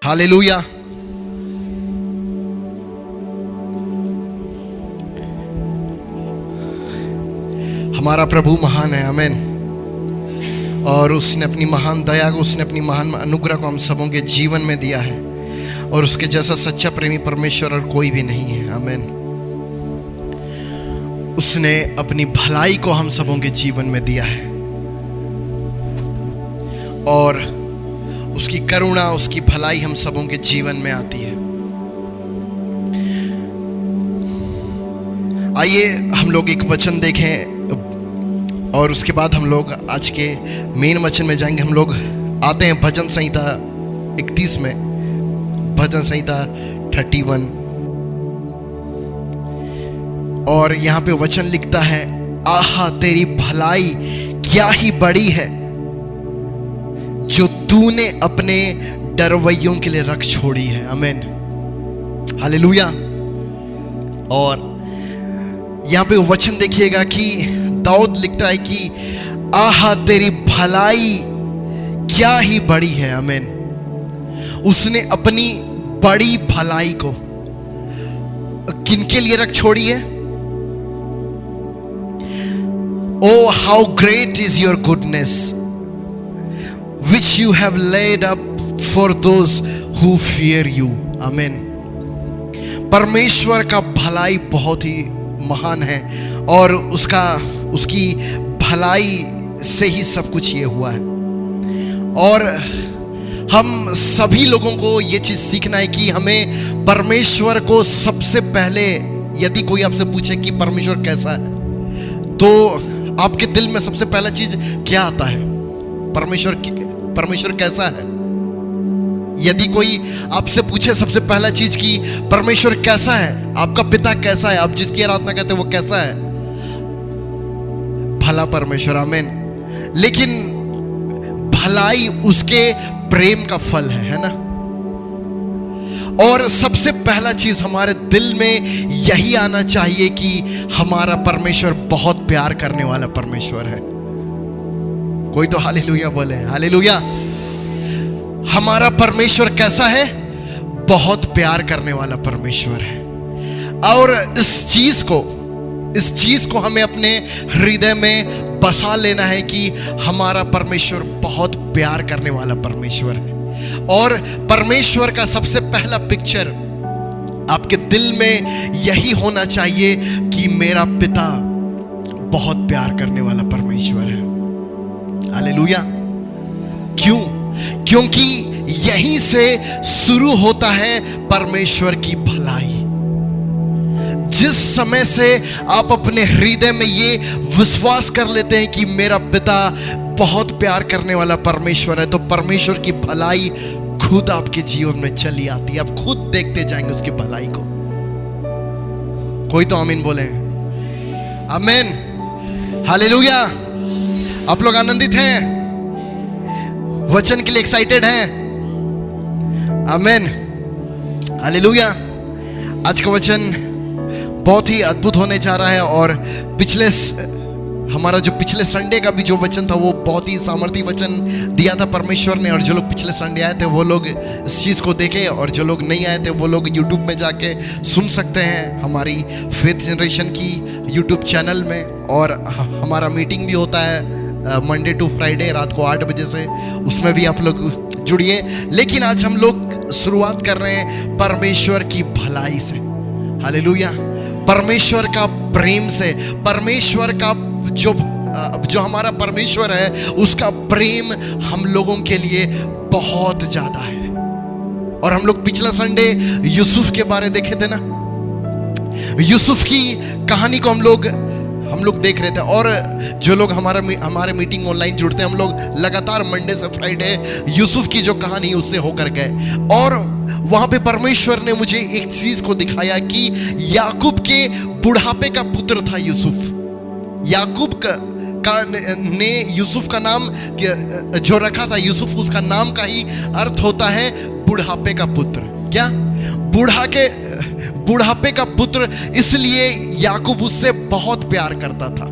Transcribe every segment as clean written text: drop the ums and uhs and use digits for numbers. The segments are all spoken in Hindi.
हालेलुया। हमारा प्रभु महान है, आमेन। और उसने अपनी महान दया को, उसने अपनी महान अनुग्रह को हम सबों के जीवन में दिया है, और उसके जैसा सच्चा प्रेमी परमेश्वर और कोई भी नहीं है, आमेन। उसने अपनी भलाई को हम सबों के जीवन में दिया है, और उसकी करुणा, उसकी भलाई हम सबों के जीवन में आती है। आइए हम लोग एक वचन देखें और उसके बाद हम लोग आज के मेन वचन में जाएंगे। हम लोग आते हैं भजन संहिता 31 में, भजन संहिता 31, और यहाँ पे वचन लिखता है, आहा तेरी भलाई क्या ही बड़ी है, जो तूने अपने डरवैयों के लिए रख छोड़ी है, आमेन, हालेलुया। और यहाँ पे वचन देखिएगा कि दाऊद लिखता है कि आहा तेरी भलाई क्या ही बड़ी है, आमेन। उसने अपनी बड़ी भलाई को किनके लिए रख छोड़ी है? Oh, how great is your goodness, which you have laid up for those who fear you. आमेन। परमेश्वर का भलाई बहुत ही महान है, और उसकी भलाई से ही सब कुछ ये हुआ है। और हम सभी लोगों को ये चीज़ सीखना है कि हमें परमेश्वर को सबसे पहले, यदि कोई आपसे पूछे कि परमेश्वर कैसा है, तो आपके दिल में सबसे पहला चीज क्या आता है? परमेश्वर कैसा है? यदि कोई आपसे पूछे सबसे पहला चीज कि परमेश्वर कैसा है, आपका पिता कैसा है, आप जिसकी आराधना करते हैं वो कैसा है? भला परमेश्वर, आमीन। लेकिन भलाई उसके प्रेम का फल है ना। और सबसे पहला चीज हमारे दिल में यही आना चाहिए कि हमारा परमेश्वर बहुत प्यार करने वाला परमेश्वर है। कोई तो हालेलुया बोले, हालेलुया। हमारा परमेश्वर कैसा है? बहुत प्यार करने वाला परमेश्वर है। और इस चीज को हमें अपने हृदय में बसा लेना है कि हमारा परमेश्वर बहुत प्यार करने वाला परमेश्वर है। और परमेश्वर का सबसे पहला पिक्चर आपके दिल में यही होना चाहिए कि मेरा पिता बहुत प्यार करने वाला परमेश्वर है। हालेलुया। क्यों? क्योंकि यहीं से शुरू होता है परमेश्वर की भलाई। जिस समय से आप अपने हृदय में ये विश्वास कर लेते हैं कि मेरा पिता बहुत प्यार करने वाला परमेश्वर है, तो परमेश्वर की भलाई खुद आपके जीवन में चली आती है। आप खुद देखते जाएंगे उसकी भलाई को। कोई तो आमीन बोले, आमीन, हालेलुया। आप लोग आनंदित हैं? वचन के लिए एक्साइटेड हैं? आमीन, हालेलुया। आज का वचन बहुत ही अद्भुत होने जा रहा है। और हमारा जो पिछले संडे का भी जो वचन था वो बहुत ही सामर्थी वचन दिया था परमेश्वर ने। और जो लोग पिछले संडे आए थे वो लोग इस चीज़ को देखे, और जो लोग नहीं आए थे वो लोग यूट्यूब में जाके सुन सकते हैं हमारी फेथ जनरेशन की यूट्यूब चैनल में। और हमारा मीटिंग भी होता है मंडे टू फ्राइडे रात को 8 बजे से, उसमें भी आप लोग जुड़िए। लेकिन आज हम लोग शुरुआत कर रहे हैं परमेश्वर की भलाई से। हालेलुया। परमेश्वर का प्रेम से, परमेश्वर का जो हमारा परमेश्वर है उसका प्रेम हम लोगों के लिए बहुत ज्यादा है। और हम लोग पिछला संडे यूसुफ के बारे देखे थे ना। यूसुफ की कहानी को हम लोग देख रहे थे। और जो लोग हमारे मीटिंग ऑनलाइन जुड़ते हैं, हम लोग लगातार मंडे से फ्राइडे यूसुफ की जो कहानी उससे होकर गए। और वहां पे परमेश्वर ने मुझे एक चीज को दिखाया कि याकूब के बुढ़ापे का पुत्र था यूसुफ। याकूब ने यूसुफ का नाम जो रखा था, यूसुफ उसका नाम का ही अर्थ होता है बुढ़ापे का पुत्र। क्या? बुढ़ापे का पुत्र, इसलिए याकूब उससे बहुत प्यार करता था।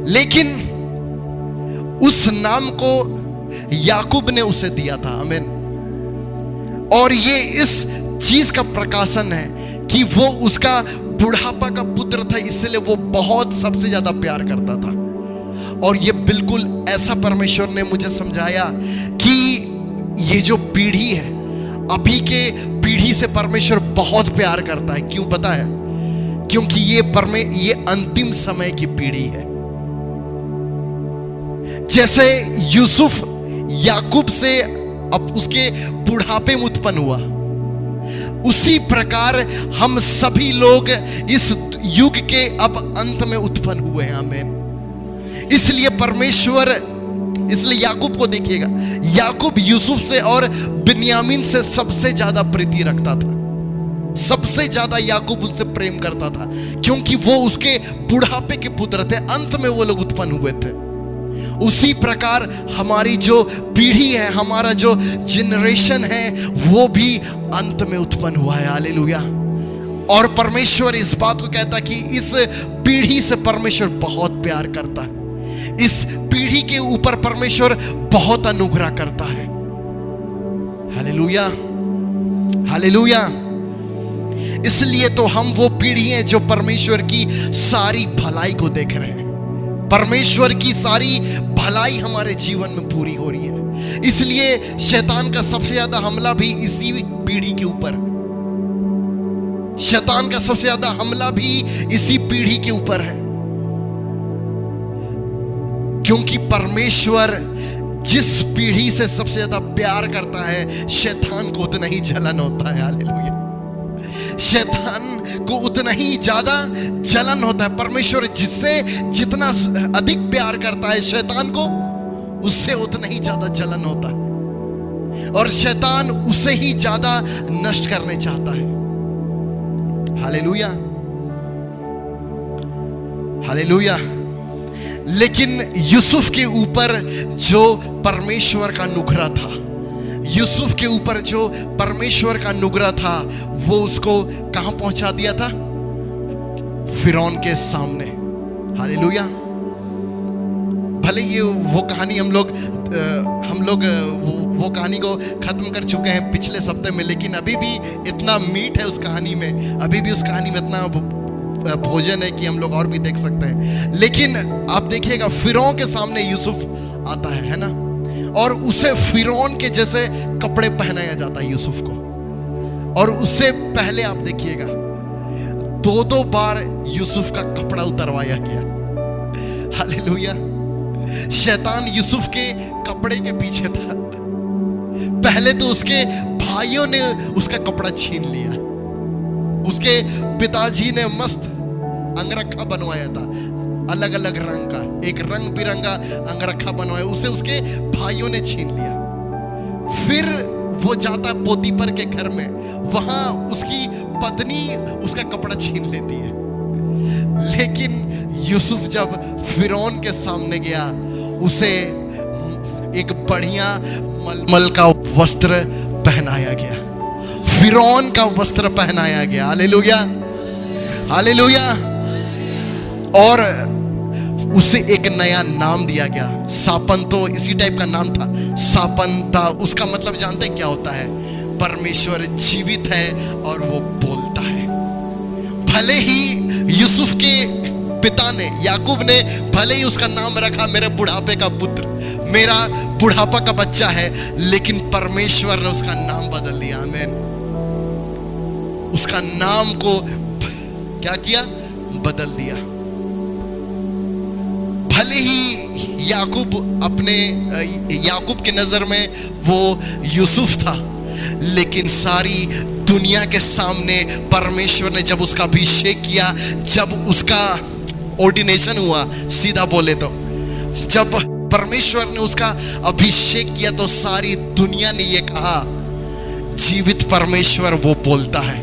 लेकिन उस नाम को याकूब ने उसे दिया था। आमीन। और ये इस चीज का प्रकाशन है कि वो उसका बुढ़ापा का पुत्र था, इसलिए वो बहुत सबसे ज्यादा प्यार करता था। और ये बिल्कुल ऐसा परमेश्वर ने मुझे समझाया कि ये जो पीढ़ी है, अभी के पीढ़ी से परमेश्वर बहुत प्यार करता है। क्यों पता है? क्योंकि ये अंतिम समय की पीढ़ी है। जैसे यूसुफ याकूब से अब उसके बुढ़ापे में उत्पन्न हुआ, उसी प्रकार हम सभी लोग इस युग के अब अंत में उत्पन्न हुए हैं। आमीन। इसलिए परमेश्वर, इसलिए याकूब को देखिएगा, याकूब यूसुफ से और बिन्यामीन से सबसे ज्यादा प्रीति रखता था, सबसे ज्यादा याकूब उससे प्रेम करता था, क्योंकि वो उसके बुढ़ापे के पुत्र थे, अंत में वो लोग उत्पन्न हुए थे। उसी प्रकार हमारी जो पीढ़ी है, हमारा जो जनरेशन है, वो भी अंत में उत्पन्न हुआ है। हालेलुया। और परमेश्वर इस बात को कहता कि इस पीढ़ी से परमेश्वर बहुत प्यार करता है, इस पीढ़ी के ऊपर परमेश्वर बहुत अनुग्रह करता है। Hallelujah, hallelujah. इसलिए तो हम वो पीढ़ी हैं जो परमेश्वर की सारी भलाई को देख रहे हैं। परमेश्वर की सारी भलाई हमारे जीवन में पूरी हो रही है। इसलिए शैतान का सबसे ज्यादा हमला भी इसी पीढ़ी के ऊपर है। शैतान का सबसे ज्यादा हमला भी इसी पीढ़ी के ऊपर है, क्योंकि परमेश्वर जिस पीढ़ी से सबसे ज्यादा प्यार करता है, शैतान को उतना ही जलन होता है। हालेलुया। शैतान को उतना ही ज्यादा जलन होता है। परमेश्वर जिससे जितना अधिक प्यार करता है शैतान को, उससे उतना ही ज्यादा जलन होता है, और शैतान उसे ही ज्यादा नष्ट करने चाहता है। Hallelujah, hallelujah. लेकिन यूसुफ के ऊपर जो परमेश्वर का अनुग्रह था, यूसुफ के ऊपर जो परमेश्वर का अनुग्रह था, वो उसको कहां पहुंचा दिया था? फिरौन के सामने। हालेलुया। भले ये वो कहानी हम लोग वो कहानी को खत्म कर चुके हैं पिछले सप्ताह में, लेकिन अभी भी इतना मीठ है उस कहानी में, अभी भी उस कहानी में इतना भोजन है कि हम लोग और भी देख सकते हैं। लेकिन आप देखिएगा, फिरौन के सामने यूसुफ आता है ना, और उसे फिरौन के जैसे कपड़े पहनाया जाता है यूसुफ को। और उससे पहले आप देखिएगा, 2 बार यूसुफ का कपड़ा उतरवाया गया। हालेलुया। शैतान यूसुफ के कपड़े के पीछे था। पहले तो उसके भाइयों ने उसका कपड़ा छीन लिया, उसके पिताजी ने मस्त अंगरखा बनवाया था, अलग अलग रंग का, एक रंग बिरंगा अंगरखा बनवाया, उसे उसके भाइयों ने छीन लिया। फिर वो जाता पोतीपर के घर में, वहां उसकी पत्नी उसका कपड़ा छीन लेती है। लेकिन यूसुफ जब फिरौन के सामने गया, उसे एक बढ़िया मलमल का वस्त्र पहनाया गया, फिरौन का वस्त्र पहनाया गया। Hallelujah, hallelujah. और उसे एक नया नाम दिया गया, सापन। तो इसी टाइप का नाम था, सापन था। उसका मतलब जानते हैं क्या होता है? परमेश्वर जीवित है और वो बोलता है। भले ही यूसुफ के पिता ने, याकूब ने, भले ही उसका नाम रखा मेरे बुढ़ापे का पुत्र, मेरा बुढ़ापा का बच्चा है, लेकिन परमेश्वर ने उसका नाम बदल दिया। आमीन। उसका नाम को क्या किया? बदल दिया। भले ही याकूब की नजर में वो यूसुफ था, लेकिन सारी दुनिया के सामने परमेश्वर ने जब उसका अभिषेक किया, जब उसका ऑर्डिनेशन हुआ, सीधा बोले तो जब परमेश्वर ने उसका अभिषेक किया, तो सारी दुनिया ने ये कहा, जीवित परमेश्वर वो बोलता है,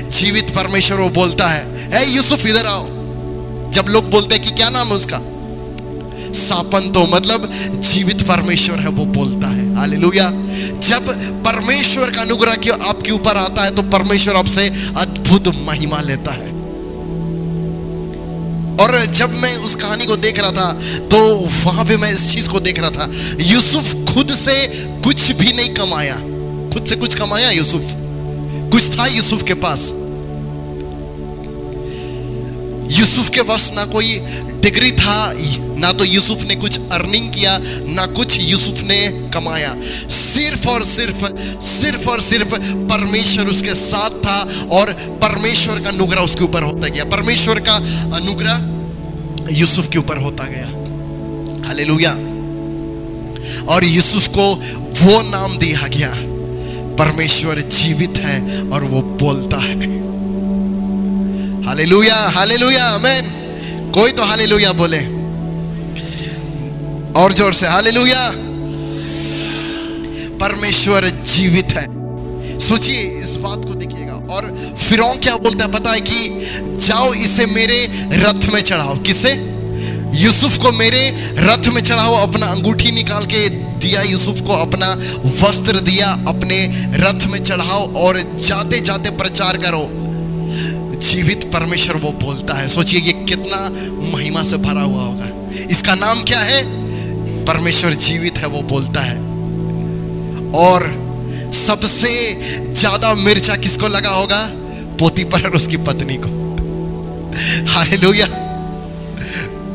जीवित परमेश्वर वो बोलता है। ए यूसुफ इधर आओ। जब लोग बोलते हैं कि क्या नाम है उसका? सापन। तो मतलब जीवित परमेश्वर है, वो बोलता है। हालेलुया। जब परमेश्वर का अनुग्रह आपके ऊपर आता है, तो परमेश्वर आपसे अद्भुत महिमा लेता है। और जब मैं उस कहानी को देख रहा था, तो वहां पे मैं इस चीज को देख रहा था, यूसुफ खुद से कुछ भी नहीं कमाया, खुद से कुछ कमाया यूसुफ? कुछ था यूसुफ के पास? यूसुफ के पास ना कोई डिग्री था, ना तो यूसुफ ने कुछ अर्निंग किया, ना कुछ यूसुफ ने कमाया। सिर्फ और सिर्फ परमेश्वर उसके साथ था और परमेश्वर का अनुग्रह उसके ऊपर होता गया। परमेश्वर का अनुग्रह यूसुफ के ऊपर होता गया। हालेलुया। और यूसुफ को वो नाम दिया गया, परमेश्वर जीवित है और वो बोलता है। हालेलुया, हालेलुया, आमीन। कोई तो हालेलुया बोले और जोर से, हालेलुया। परमेश्वर जीवित है। सोचिए, इस बात को देखिएगा। और फिरौन क्या बोलता है पता है? कि जाओ इसे मेरे रथ में चढ़ाओ। किसे? यूसुफ को मेरे रथ में चढ़ाओ। अपना अंगूठी निकाल के दिया यूसुफ को, अपना वस्त्र दिया, अपने रथ में चढ़ाओ और जाते जाते प्रचार करो, जीवित परमेश्वर वो बोलता है। सोचिए ये कितना महिमा से भरा हुआ होगा। इसका नाम क्या है? परमेश्वर जीवित है, वो बोलता है। और सबसे ज्यादा मिर्चा किसको लगा होगा? पोतीफर और उसकी पत्नी को। हालेलुया।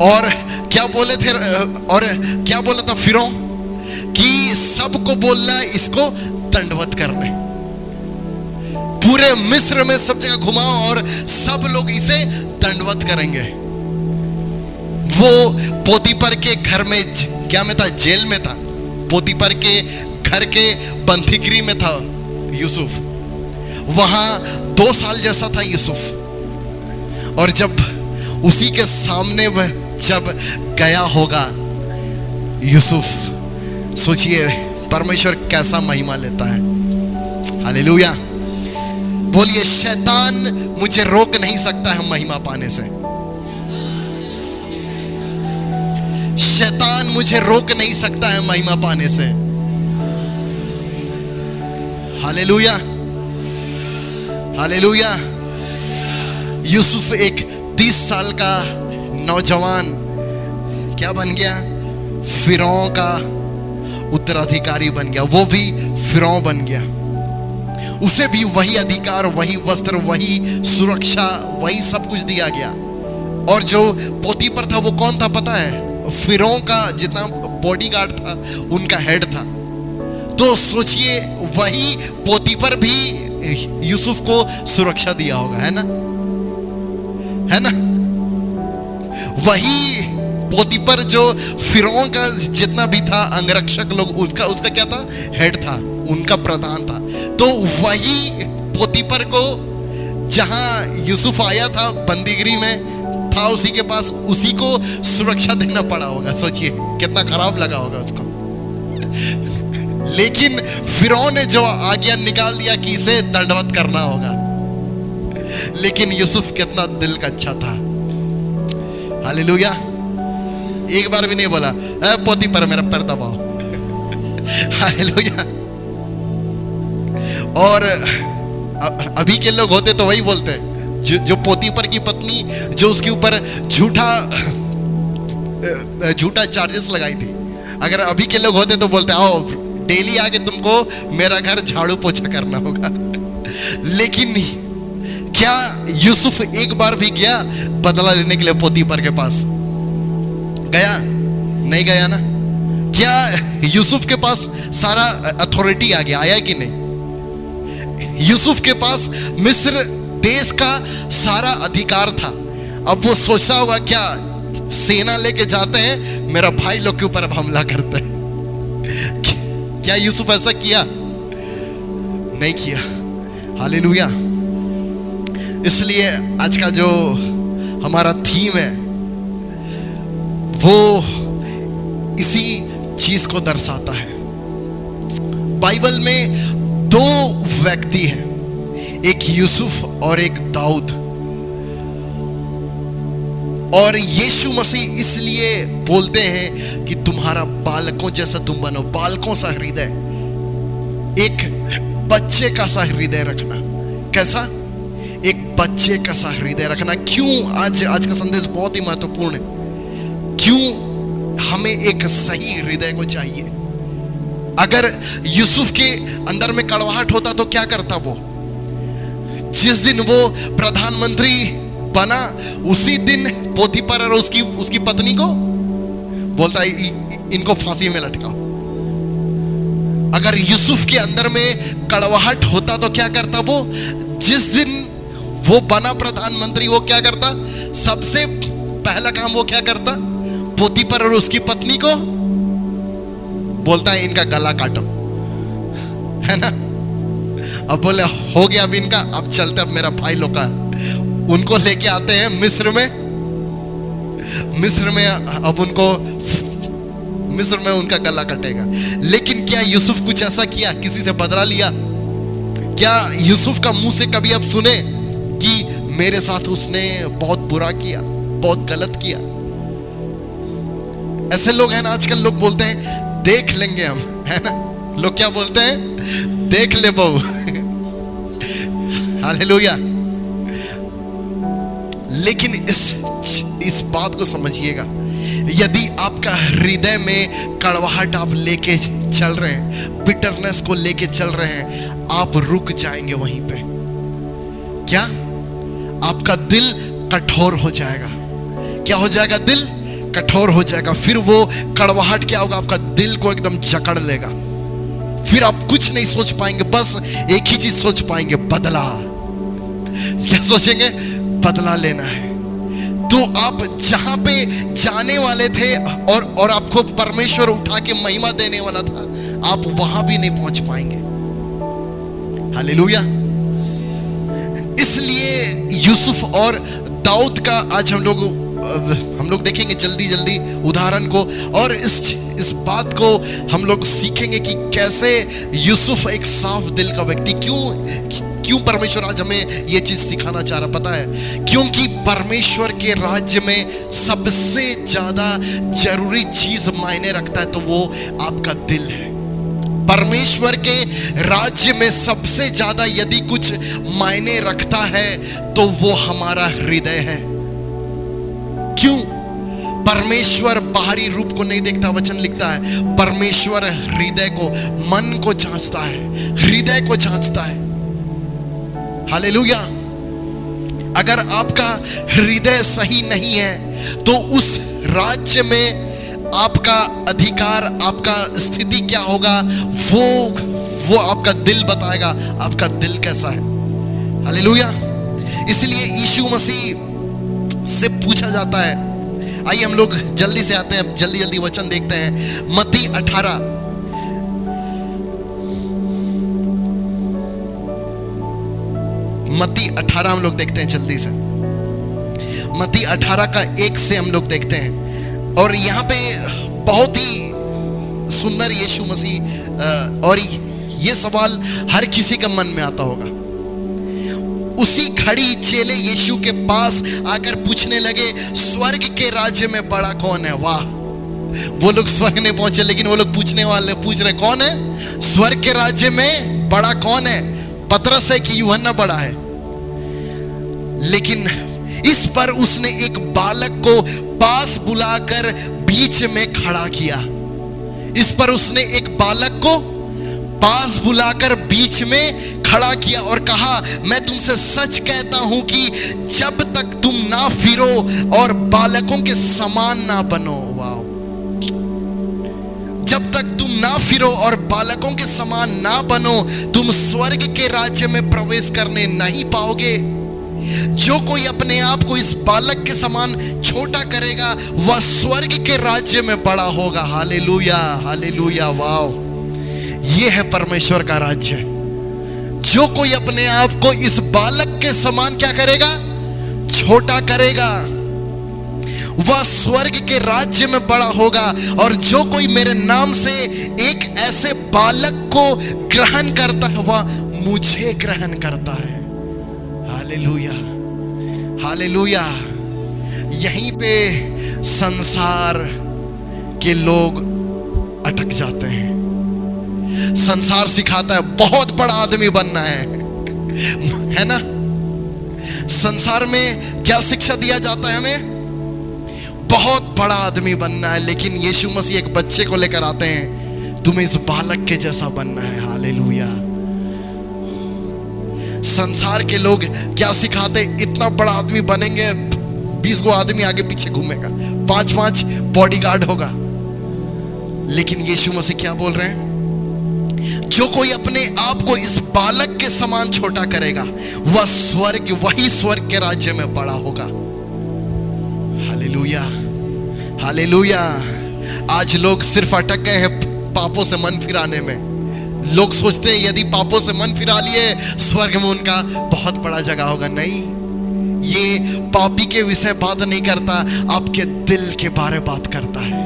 और क्या बोले थे? और क्या बोला था फिरौन? कि सबको बोलना है इसको दंडवत करने। पूरे मिस्र में सब जगह घुमाओ और सब लोग इसे दंडवत करेंगे। वो पोतीफर के घर में, क्या में था? जेल में था। पोतीफर के घर के बंदीगृह में था यूसुफ। वहां 2 साल जैसा था यूसुफ। और जब उसी के सामने जब गया होगा यूसुफ, सोचिए परमेश्वर कैसा महिमा लेता है। हालेलुया। बोलिए, शैतान मुझे रोक नहीं सकता है महिमा पाने से। शैतान मुझे रोक नहीं सकता है महिमा पाने से। Hallelujah, hallelujah. यूसुफ एक 30 साल का नौजवान क्या बन गया? फिरौन का उत्तराधिकारी बन गया। वो भी फिरौन बन गया। उसे भी वही अधिकार, वही वस्त्र, वही सुरक्षा, वही सब कुछ दिया गया। और जो पोतीफर था वो कौन था पता है? फिरौन का जितना बॉडीगार्ड था उनका हेड था। तो सोचिए, वही पोतीफर भी यूसुफ को सुरक्षा दिया होगा, है ना? है ना? वही पोतीफर जो फिरौन का जितना भी था अंगरक्षक लोग, उसका क्या था? हेड था, उनका प्रधान था। तो वही पोतीफर को जहां यूसुफ आया था बंदीगृह में था, उसी के पास उसी को सुरक्षा देना पड़ा होगा। सोचिए कितना खराब लगा होगा उसको। लेकिन फिरौन ने जो आज्ञा निकाल दिया कि इसे दंडवत करना होगा। लेकिन यूसुफ कितना दिल का अच्छा था। हालेलुया। एक बार भी नहीं बोला पोतीफर मेरा पैर दबाओ। हालेलुया। और अभी के लोग होते तो वही बोलते, जो पोतीफर की पत्नी जो उसके ऊपर झूठा चार्जेस लगाई थी, अगर अभी के लोग होते तो बोलते आओ डेली आके तुमको मेरा घर झाड़ू पोछा करना होगा। लेकिन क्या यूसुफ एक बार भी गया बदला लेने के लिए पोतीफर के पास? गया? नहीं गया ना? क्या यूसुफ के पास सारा अथॉरिटी आ गया? आया कि नहीं? यूसुफ के पास मिस्र देश का सारा अधिकार था। अब वो सोचता होगा क्या सेना लेके जाते हैं, मेरा भाई लोग के ऊपर अब हमला करते हैं। क्या यूसुफ ऐसा किया? नहीं किया। हालेलुया। इसलिए आज का जो हमारा थीम है वो इसी चीज को दर्शाता है। बाइबल में 2 व्यक्ति हैं, एक यूसुफ और एक दाऊद। और यीशु मसीह इसलिए बोलते हैं कि तुम्हारा बालकों जैसा तुम बनो। बालकों सा हृदय, एक बच्चे का सा हृदय रखना। कैसा? एक बच्चे का सा हृदय रखना। क्यों आज का संदेश बहुत ही महत्वपूर्ण है। क्यों हमें एक सही हृदय को चाहिए? अगर यूसुफ के अंदर में कड़वाहट होता तो क्या करता वो? जिस दिन वो प्रधानमंत्री बना उसी दिन पोतीफर और उसकी पत्नी को बोलता है इनको फांसी में लटकाओ। अगर यूसुफ के अंदर में कड़वाहट होता तो क्या करता वो? जिस दिन वो बना प्रधानमंत्री वो क्या करता? सबसे पहला काम वो क्या करता? पोतीफर और उसकी पत्नी को बोलता है इनका गला काटो, है ना? अब बोले हो गया अब इनका, अब चलते, अब मेरा भाई लोग का। उनको लेके आते हैं मिस्र में। अब मिस्र में उनका गला कटेगा। लेकिन क्या यूसुफ कुछ ऐसा किया? किसी से बदला लिया? क्या यूसुफ का मुंह से कभी आप सुने कि मेरे साथ उसने बहुत बुरा किया, बहुत गलत किया? ऐसे लोग हैं ना आजकल, लोग बोलते हैं देख लेंगे हम, है ना? लोग क्या बोलते हैं? देख ले बहू। हालेलुया। लेकिन इस बात को समझिएगा, यदि आपका हृदय में कड़वाहट आप लेके चल रहे हैं, बिटरनेस को लेके चल रहे हैं, आप रुक जाएंगे वहीं पे। क्या? आपका दिल कठोर हो जाएगा। क्या हो जाएगा? दिल कठोर हो जाएगा। फिर वो कड़वाहट क्या होगा? आपका दिल को एकदम जकड़ लेगा। फिर आप कुछ नहीं सोच पाएंगे, बस एक ही चीज सोच पाएंगे, बदला। क्या सोचेंगे? बदला लेना है। तो आप जहां पे जाने वाले थे और आपको परमेश्वर उठा के महिमा देने वाला था, आप वहां भी नहीं पहुंच पाएंगे। हालेलुया। इसलिए यूसुफ और दाऊद का आज हम लोग देखेंगे जल्दी उदाहरण को, और इस बात को हम लोग सीखेंगे कि कैसे यूसुफ एक साफ दिल का व्यक्ति, क्यों परमेश्वर आज हमें ये चीज सिखाना चाह रहा पता है? क्योंकि परमेश्वर के राज्य में सबसे ज्यादा जरूरी चीज मायने रखता है तो वो आपका दिल है। परमेश्वर के राज्य में सबसे ज्यादा यदि कुछ मायने रखता है तो वो हमारा हृदय है। क्यों? परमेश्वर बाहरी रूप को नहीं देखता, वचन लिखता है परमेश्वर हृदय को, मन को जांचता है, हृदय को जांचता है। हालेलुया। अगर आपका हृदय सही नहीं है तो उस राज्य में आपका अधिकार, आपका स्थिति क्या होगा, वो आपका दिल बताएगा आपका दिल कैसा है। हालेलुया। इसलिए यीशु मसीह से पूछा जाता है, आइए हम लोग जल्दी से आते हैं, जल्दी वचन देखते हैं। मत्ती 18 हम लोग देखते हैं जल्दी से। मत्ती 18 का 1 से हम लोग देखते हैं, और यहाँ पे बहुत ही सुंदर यीशु मसीह, और ये सवाल हर किसी के मन में आता होगा। उसी घड़ी चेले यीशु के पास आकर पूछने लगे, स्वर्ग के राज्य में बड़ा कौन है? वाह, वो लोग स्वर्ग नहीं पहुंचे, लेकिन वो लोग पूछ रहे कौन है? स्वर्ग के राज्य में बड़ा कौन है? पतरस है कि यूहन्ना बड़ा है? लेकिन इस पर उसने एक बालक को पास बुलाकर बीच में खड़ा किया। इस पर उसने एक बालक को पास बुलाकर बीच में खड़ा किया और कहा, मैं तुमसे सच कहता हूं कि जब तक तुम ना फिरो और बालकों के समान ना बनो, वाह, जब तक तुम ना फिरो और बालकों के समान ना बनो, तुम स्वर्ग के राज्य में प्रवेश करने नहीं पाओगे। जो कोई अपने आप को इस बालक के समान छोटा करेगा वह स्वर्ग के राज्य में बड़ा होगा। हालेलुया, हालेलुया, वाह, ये है परमेश्वर का राज्य। जो कोई अपने आप को इस बालक के समान क्या करेगा? छोटा करेगा, वह स्वर्ग के राज्य में बड़ा होगा। और जो कोई मेरे नाम से एक ऐसे बालक को ग्रहण करता है वह मुझे ग्रहण करता है। Hallelujah, hallelujah. यहीं पे संसार के लोग अटक जाते हैं। संसार सिखाता है बहुत बड़ा आदमी बनना है ना? संसार में क्या शिक्षा दिया जाता है हमें? बहुत बड़ा आदमी बनना है। लेकिन यीशु मसीह एक बच्चे को लेकर आते हैं तुम्हें इस बालक के जैसा बनना है। हालेलुया। संसार के लोग क्या सिखाते, इतना बड़ा आदमी बनेंगे, 20 गो आदमी आगे पीछे घूमेगा, 5-5 बॉडीगार्ड होगा। लेकिन यीशु मसीह क्या बोल रहे हैं, जो कोई अपने आप को इस बालक के समान छोटा करेगा वही स्वर्ग के राज्य में बड़ा होगा। Hallelujah, hallelujah. आज लोग सिर्फ अटक गए हैं पापों से मन फिराने में। लोग सोचते हैं यदि पापों से मन फिरा लिए स्वर्ग में उनका बहुत बड़ा जगह होगा। नहीं, ये पापी के विषय बात नहीं करता, आपके दिल के बारे बात करता है।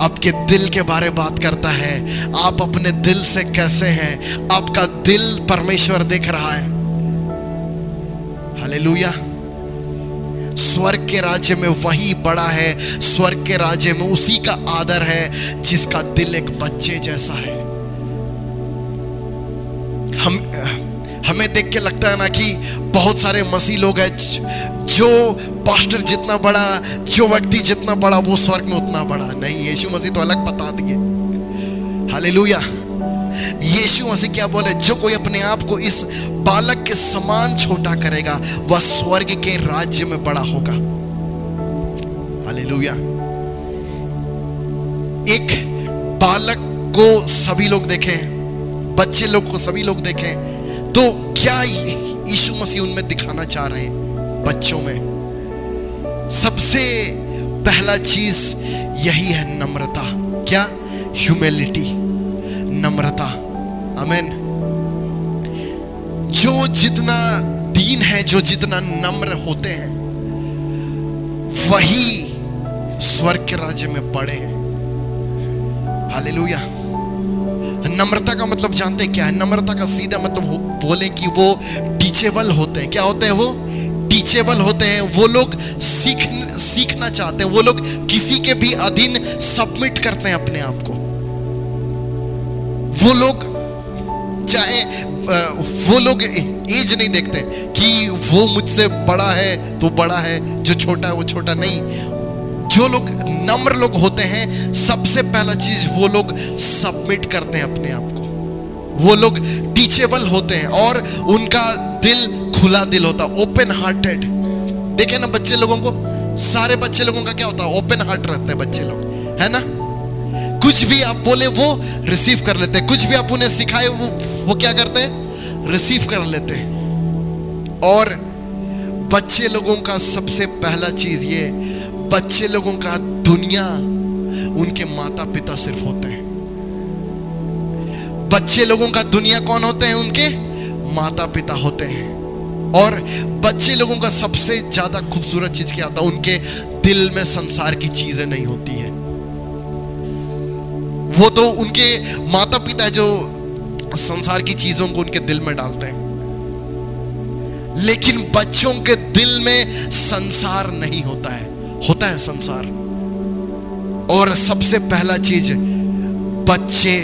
आपके दिल के बारे बात करता है। आप अपने दिल से कैसे हैं, आपका दिल परमेश्वर देख रहा है। हालेलुया। स्वर्ग के राज्य में वही बड़ा है, स्वर्ग के राज्य में उसी का आदर है जिसका दिल एक बच्चे जैसा है। हमें देख के लगता है ना कि बहुत सारे मसीह लोग हैं, जो पास्टर जितना बड़ा, जो व्यक्ति जितना बड़ा, वो स्वर्ग में उतना बड़ा नहीं। यीशु मसीह तो अलग बता दिए। हालेलुया। यीशु मसीह क्या बोले, जो कोई अपने आप को इस बालक के समान छोटा करेगा वह स्वर्ग के राज्य में बड़ा होगा। हालेलुया। एक बालक को सभी लोग देखें, बच्चे लोग को सभी लोग देखें, तो क्या यीशु मसीह उनमें दिखाना चाह रहे हैं? बच्चों में सबसे पहला चीज यही है, नम्रता। क्या? ह्यूमिलिटी, नम्रता। आमीन। जो जितना दीन है, जो जितना नम्र होते हैं, वही स्वर्ग के राज्य में बड़े हैं। हालेलुया। नम्रता का मतलब जानते हैं क्या है? नम्रता का सीधा मतलब बोले कि वो टीचेबल होते हैं। क्या होते हैं वो? टीचेबल होते हैं। वो लोग सीखना चाहते हैं। वो लोग किसी के भी अधीन सबमिट करते हैं अपने आप को। वो लोग चाहे वो लोग एज नहीं देखते कि वो मुझसे बड़ा है तो बड़ा है, जो छोटा है वो छोटा नहीं। जो लोग नम्र लोग होते हैं, सबसे पहला चीज वो लोग सबमिट करते हैं अपने आप को। वो लोग टीचेबल होते हैं और उनका दिल खुला दिल होता, ओपन हार्टेड। देखे ना बच्चे लोगों को, सारे बच्चे लोगों का क्या होता है? ओपन हार्ट रहते हैं बच्चे लोग, है ना। कुछ भी आप बोले वो रिसीव कर लेते हैं, कुछ भी आप उन्हें सिखाए वो क्या करते हैं? रिसीव कर लेते हैं। और बच्चे लोगों का सबसे पहला चीज ये, बच्चे लोगों का दुनिया उनके माता पिता सिर्फ होते हैं। बच्चे लोगों का दुनिया कौन होते हैं? उनके माता पिता होते हैं। और बच्चे लोगों का सबसे ज्यादा खूबसूरत चीज क्या होता है? उनके दिल में संसार की चीजें नहीं होती है। वो तो उनके माता पिता जो संसार की चीजों को उनके दिल में डालते हैं, लेकिन बच्चों के दिल में संसार नहीं होता है। होता है संसार। और सबसे पहला चीज, बच्चे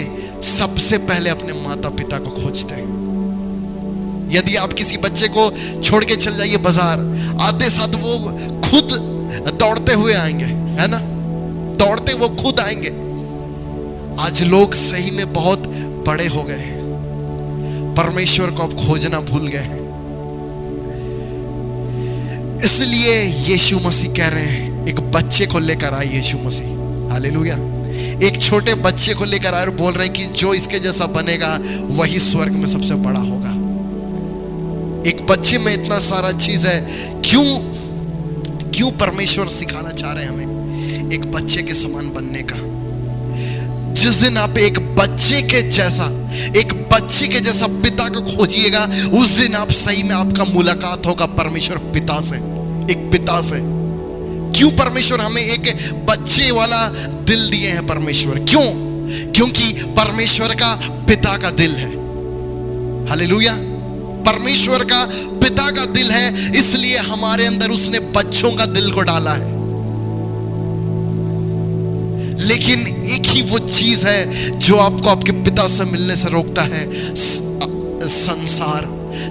सबसे पहले अपने माता पिता को खोजते हैं। यदि आप किसी बच्चे को छोड़ के चल जाइए बाजार, आते साथ वो खुद दौड़ते हुए आएंगे, है ना। दौड़ते वो खुद आएंगे। आज लोग सही में बहुत बड़े हो गए हैं, परमेश्वर को अब खोजना भूल गए हैं। इसलिए यीशु मसीह कह रहे हैं, एक बच्चे को लेकर आए यीशु मसीह। हालेलुया। एक छोटे बच्चे को लेकर आए और बोल रहे हैं कि जो इसके जैसा बनेगा वही स्वर्ग में सबसे बड़ा होगा। एक बच्चे में इतना सारा चीज है। क्यों परमेश्वर सिखाना चाह रहे हैं हमें एक बच्चे के समान बनने का? जिस दिन आप एक बच्चे के जैसा पिता को खोजिएगा, उस दिन आप सही में आपका मुलाकात होगा परमेश्वर पिता से, एक पिता से। क्यों परमेश्वर हमें एक बच्चे वाला दिल दिए हैं परमेश्वर? क्यों? क्योंकि परमेश्वर का पिता का दिल है। हालेलुया। परमेश्वर का पिता का दिल है, इसलिए हमारे अंदर उसने बच्चों का दिल को डाला है। लेकिन एक ही वो चीज है जो आपको आपके पिता से मिलने से रोकता है,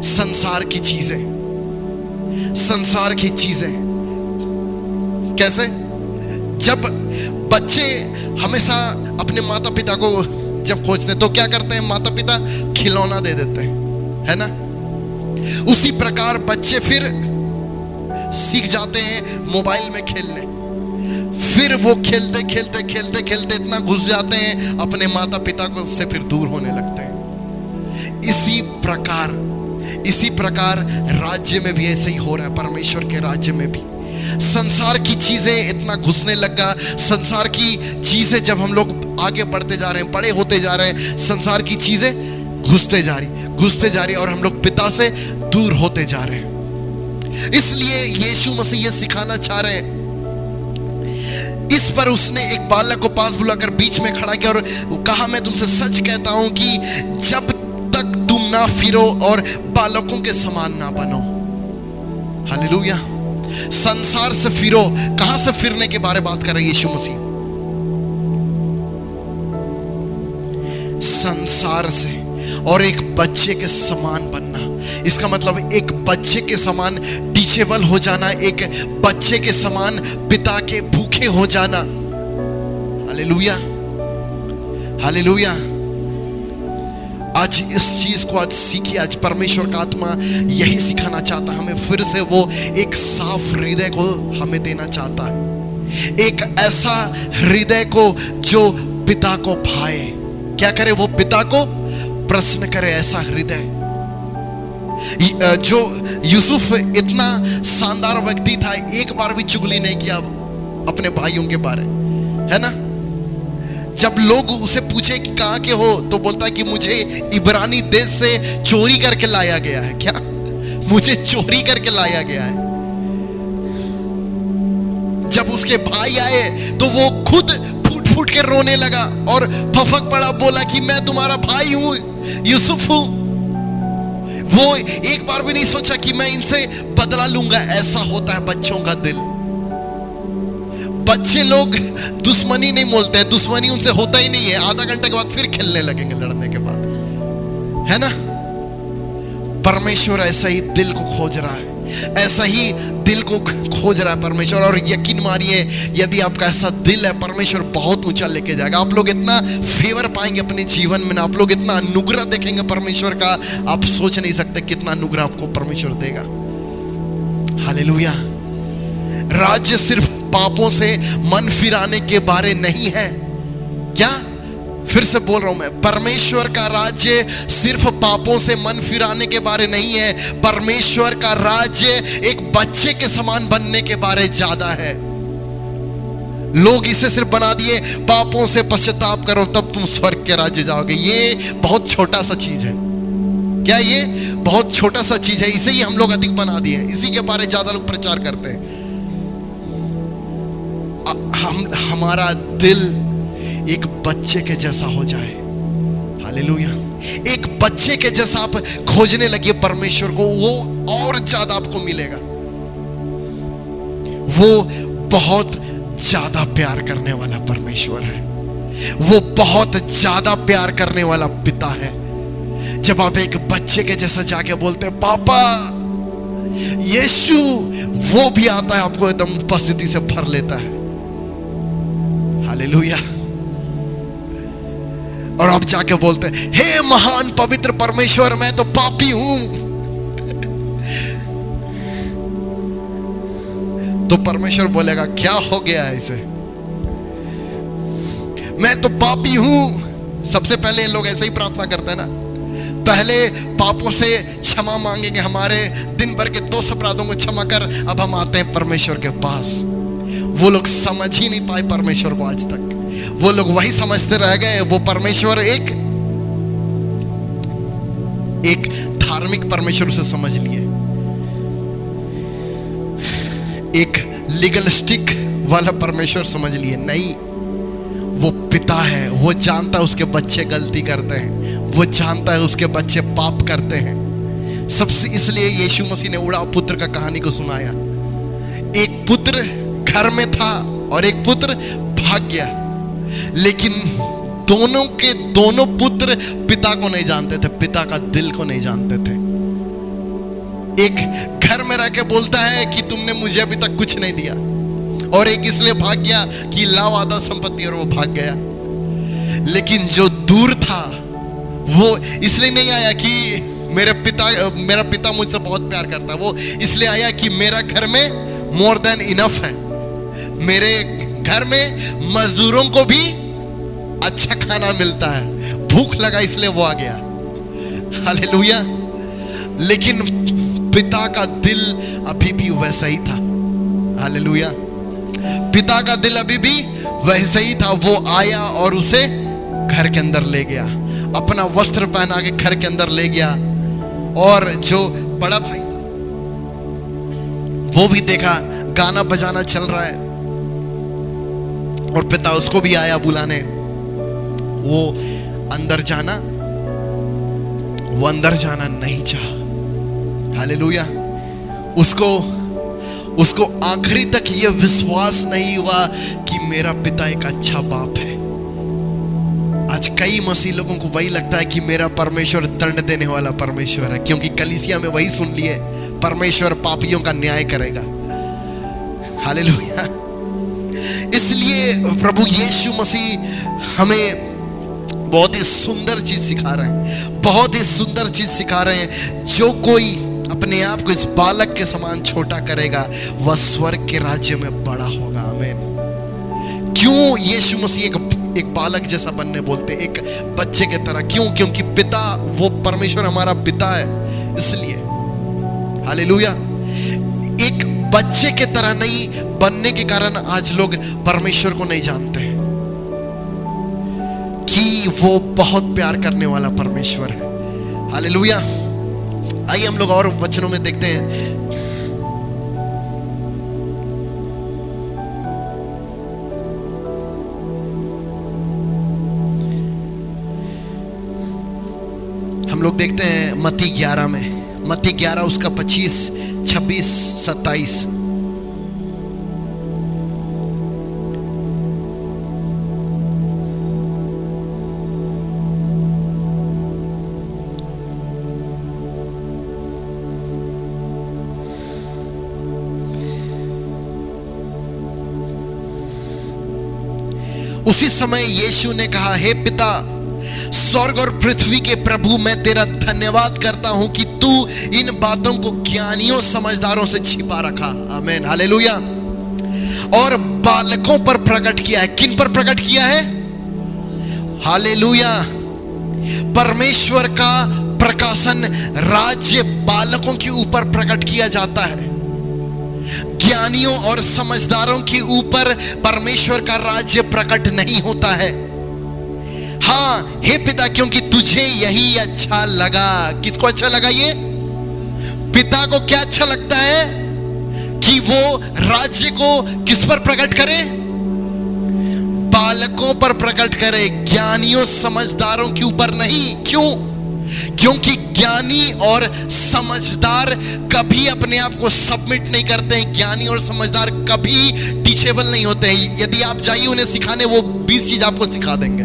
संसार की चीजें। संसार की चीजें कैसे? जब बच्चे हमेशा अपने माता पिता को जब खोजते हैं तो क्या करते हैं? माता पिता खिलौना दे देते हैं, है ना? उसी प्रकार बच्चे फिर सीख जाते हैं मोबाइल में खेलने, फिर वो खेलते खेलते खेलते खेलते इतना घुस जाते हैं अपने माता पिता को से फिर दूर होने लगते हैं। इसी प्रकार राज्य में भी ऐसे ही हो रहा है। परमेश्वर के राज्य में भी संसार की चीजें इतना घुसने लगा। संसार की चीजें जब हम लोग आगे बढ़ते जा रहे हैं, बड़े होते जा रहे हैं, संसार की चीजें घुसते जा रही और हम लोग पिता से दूर होते जा रहे हैं। इसलिए यीशु मसीह ये सिखाना चाह रहे हैं। इस पर उसने एक बालक को पास बुलाकर बीच में खड़ा किया और कहा, मैं तुमसे सच कहता हूं कि जब तक तुम ना फिरो और बालकों के समान ना बनो। हालेलुया। संसार से फिरो। कहां से फिरने के बारे में बात कर रहे हैं यीशु मसीह? संसार से। और एक बच्चे के समान बनना, इसका मतलब एक बच्चे के समान टीचेबल हो जाना, एक बच्चे के समान पिता के भूखे हो जाना। Hallelujah, hallelujah. आज इस चीज को आज सीखिए। आज परमेश्वर का आत्मा यही सिखाना चाहता है हमें, फिर से वो एक साफ हृदय को हमें देना चाहता है, एक ऐसा हृदय को जो पिता को भाए। क्या करे? वो पिता को प्रश्न करे, ऐसा हृदय। जो यूसुफ इतना शानदार व्यक्ति था, एक बार भी चुगली नहीं किया अपने भाइयों के बारे, है ना? जब लोग उसे पूछे कि कहां के हो, तो बोलता है कि मुझे इब्रानी देश से चोरी करके लाया गया है। क्या? मुझे चोरी करके लाया गया है। जब उसके भाई आए तो वो खुद फूट फूट के रोने लगा और फफक पड़ा, बोला कि मैं तुम्हारा भाई हूं, यूसुफ हूं। वो एक बार भी नहीं सोचा कि मैं इनसे बदला लूंगा। ऐसा होता है बच्चों का दिल। बच्चे लोग दुश्मनी नहीं बोलते हैं, दुश्मनी उनसे होता ही नहीं है। आधा घंटे के बाद फिर खेलने लगेंगे, लड़ने के बाद, है ना? परमेश्वर ऐसा ही दिल को खोज रहा है, ऐसा ही दिल को खोज रहा है परमेश्वर। और यकीन मानिए, यदि आपका ऐसा दिल है, परमेश्वर बहुत ऊंचा लेके जाएगा। आप लोग इतना फेवर पाएंगे अपने जीवन में ना, आप लोग इतना अनुग्रह देखेंगे परमेश्वर का, आप सोच नहीं सकते कितना अनुग्रह आपको परमेश्वर देगा। हालेलुया। राज्य सिर्फ पापों से मन फिराने के बारे नहीं है। क्या? फिर से बोल रहा हूं मैं, परमेश्वर का राज्य सिर्फ पापों से मन फिराने के बारे नहीं है। परमेश्वर का राज्य एक बच्चे के समान बनने के बारे ज्यादा है। लोग इसे सिर्फ बना दिए, पापों से पश्चाताप करो तब तुम स्वर्ग के राज्य जाओगे। ये बहुत छोटा सा चीज है। क्या? ये बहुत छोटा सा चीज है। इसे ही हम लोग अधिक बना दिए, इसी के बारे ज्यादा लोग प्रचार करते हैं। हमारा दिल एक बच्चे के जैसा हो जाए। हालेलुया। एक बच्चे के जैसा आप खोजने लगे परमेश्वर को, वो और ज्यादा आपको मिलेगा। वो बहुत ज्यादा प्यार करने वाला परमेश्वर है, वो बहुत ज्यादा प्यार करने वाला पिता है। जब आप एक बच्चे के जैसा जाके बोलते हैं पापा, यीशु वो भी आता है, आपको एकदम उपस्थिति से भर लेता है। हालेलुया। और आप जाके बोलते हैं, हे महान पवित्र परमेश्वर, मैं तो पापी हूं। तो परमेश्वर बोलेगा, क्या हो गया है इसे? मैं तो पापी हूं। सबसे पहले लोग ऐसे ही प्रार्थना करते हैं ना, पहले पापों से क्षमा मांगेंगे, हमारे दिन भर के दोष अपराधों को क्षमा कर। अब हम आते हैं परमेश्वर के पास। वो लोग समझ ही नहीं पाए परमेश्वर को आज तक। वो लोग वही समझते रह गए, वो परमेश्वर एक धार्मिक परमेश्वर उसे समझ लिए, एक लीगलिस्टिक वाला परमेश्वर समझ लिए। नहीं, वो पिता है, वो जानता है उसके बच्चे गलती करते हैं, वो जानता है उसके बच्चे पाप करते हैं। सबसे इसलिए यीशु मसीह ने उड़ाव पुत्र का कहानी को सुनाया। एक पुत्र घर में था और एक पुत्र भाग गया, लेकिन दोनों के दोनों पुत्र पिता को नहीं जानते थे, पिता का दिल को नहीं जानते थे। एक घर में रह के बोलता है कि तुमने मुझे अभी तक कुछ नहीं दिया, और एक इसलिए भाग गया कि लाओ आधा संपत्ति, और वो भाग गया। लेकिन जो दूर था वो इसलिए नहीं आया कि मेरा पिता मुझसे बहुत प्यार करता है, वो इसलिए आया कि मेरा घर में मोर देन इनफ है, मेरे घर में मजदूरों को भी अच्छा खाना मिलता है, भूख लगा इसलिए वो आ गया। हालेलुया। लेकिन पिता का दिल अभी भी वैसा ही था। हालेलुया। पिता का दिल अभी भी वैसा ही था। वो आया और उसे घर के अंदर ले गया, अपना वस्त्र पहना के घर के अंदर ले गया। और जो बड़ा भाई था वो भी देखा गाना बजाना चल रहा है और पिता उसको भी आया बुलाने। वो अंदर जाना नहीं चाहा। हालेलुया। उसको आखिरी तक ये विश्वास नहीं हुआ कि मेरा पिता एक अच्छा बाप है। आज कई मसीह लोगों को वही लगता है कि मेरा परमेश्वर दंड देने वाला परमेश्वर है, क्योंकि कलीसिया में वही सुन लिए, परमेश्वर पापियों का न्याय करेगा। हालेलुया। इसलिए प्रभु यीशु मसीह हमें बहुत ही सुंदर चीज सिखा रहे हैं, बहुत ही सुंदर चीज सिखा रहे हैं। जो कोई अपने आप को इस बालक के समान छोटा करेगा वह स्वर्ग के राज्य में बड़ा होगा। आमीन। क्यों यीशु मसीह एक बालक जैसा बनने बोलते, एक बच्चे के तरह? क्यों? क्योंकि पिता, वो परमेश्वर हमारा पिता है, इसलिए। हालेलुया। एक बच्चे के तरह नहीं बनने के कारण आज लोग परमेश्वर को नहीं जानते कि वो बहुत प्यार करने वाला परमेश्वर है। हालेलुया। आइए हम लोग और वचनों में देखते हैं। हम लोग देखते हैं मत्ती 11 में, मत्ती 11 उसका 25, 26, 27। उसी समय यीशु ने कहा, हे पिता, स्वर्ग और पृथ्वी के प्रभु, मैं तेरा धन्यवाद करता हूं कि तू इन बातों को ज्ञानियों समझदारों से छिपा रखा। आमीन। हालेलुया। और बालकों पर प्रकट किया है। किन पर प्रकट किया है? हालेलुया। परमेश्वर का प्रकाशन राज्य बालकों के ऊपर प्रकट किया जाता है। ज्ञानियों और समझदारों के ऊपर परमेश्वर का राज्य प्रकट नहीं होता है। हाँ, हे पिता, क्योंकि तुझे यही अच्छा लगा। किसको अच्छा लगा? ये पिता को क्या अच्छा लगता है? कि वो राज्य को किस पर प्रकट करे? बालकों पर प्रकट करे, ज्ञानियों समझदारों के ऊपर नहीं। क्यों? क्योंकि ज्ञानी और समझदार कभी अपने आप को सबमिट नहीं करते हैं। ज्ञानी और समझदार कभी टीचेबल नहीं होते हैं। यदि आप जाइए उन्हें सिखाने, वो 20 चीज आपको सिखा देंगे,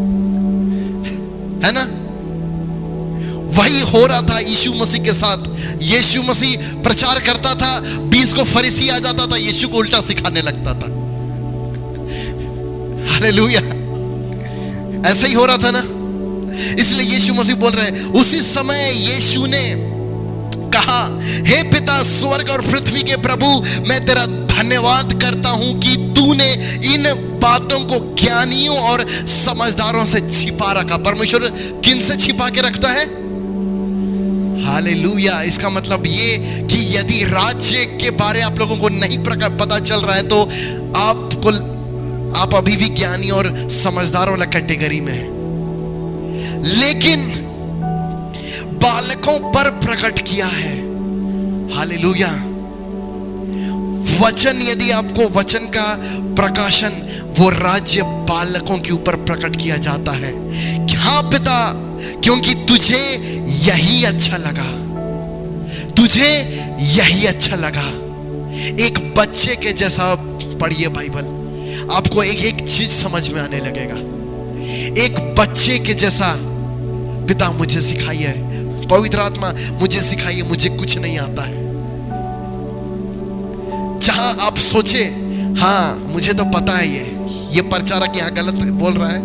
है ना? वही हो रहा था यीशु मसीह के साथ। यीशु मसीह प्रचार करता था, 20 को फरीसी आ जाता था, यीशु को उल्टा सिखाने लगता था। हालेलुया। ऐसा ही हो रहा था ना। इसलिए यीशु मसीह बोल रहे हैं, उसी समय यीशु ने कहा, हे पिता, स्वर्ग और पृथ्वी के प्रभु, मैं तेरा धन्यवाद करता हूं कि तूने इन बातों को ज्ञानियों और समझदारों से छिपा रखा। परमेश्वर किन से छिपा के रखता है? हालेलुया। इसका मतलब ये कि यदि राज्य के बारे आप लोगों को नहीं पता चल रहा है तो आप अभी भी ज्ञानी और समझदार वाला कैटेगरी में है। लेकिन बालकों पर प्रकट किया है। हालेलुया। वचन, यदि आपको वचन का प्रकाशन, वो राज्य बालकों के ऊपर प्रकट किया जाता है। हाँ पिता, क्योंकि तुझे यही अच्छा लगा, तुझे यही अच्छा लगा। एक बच्चे के जैसा पढ़िए बाइबल, आपको एक एक चीज समझ में आने लगेगा। एक बच्चे के जैसा, पिता मुझे सिखाइए, पवित्र आत्मा मुझे सिखाइए, मुझे कुछ नहीं आता है। जहां आप सोचे, हाँ मुझे तो पता है ये प्रचारक यहां गलत बोल रहा है,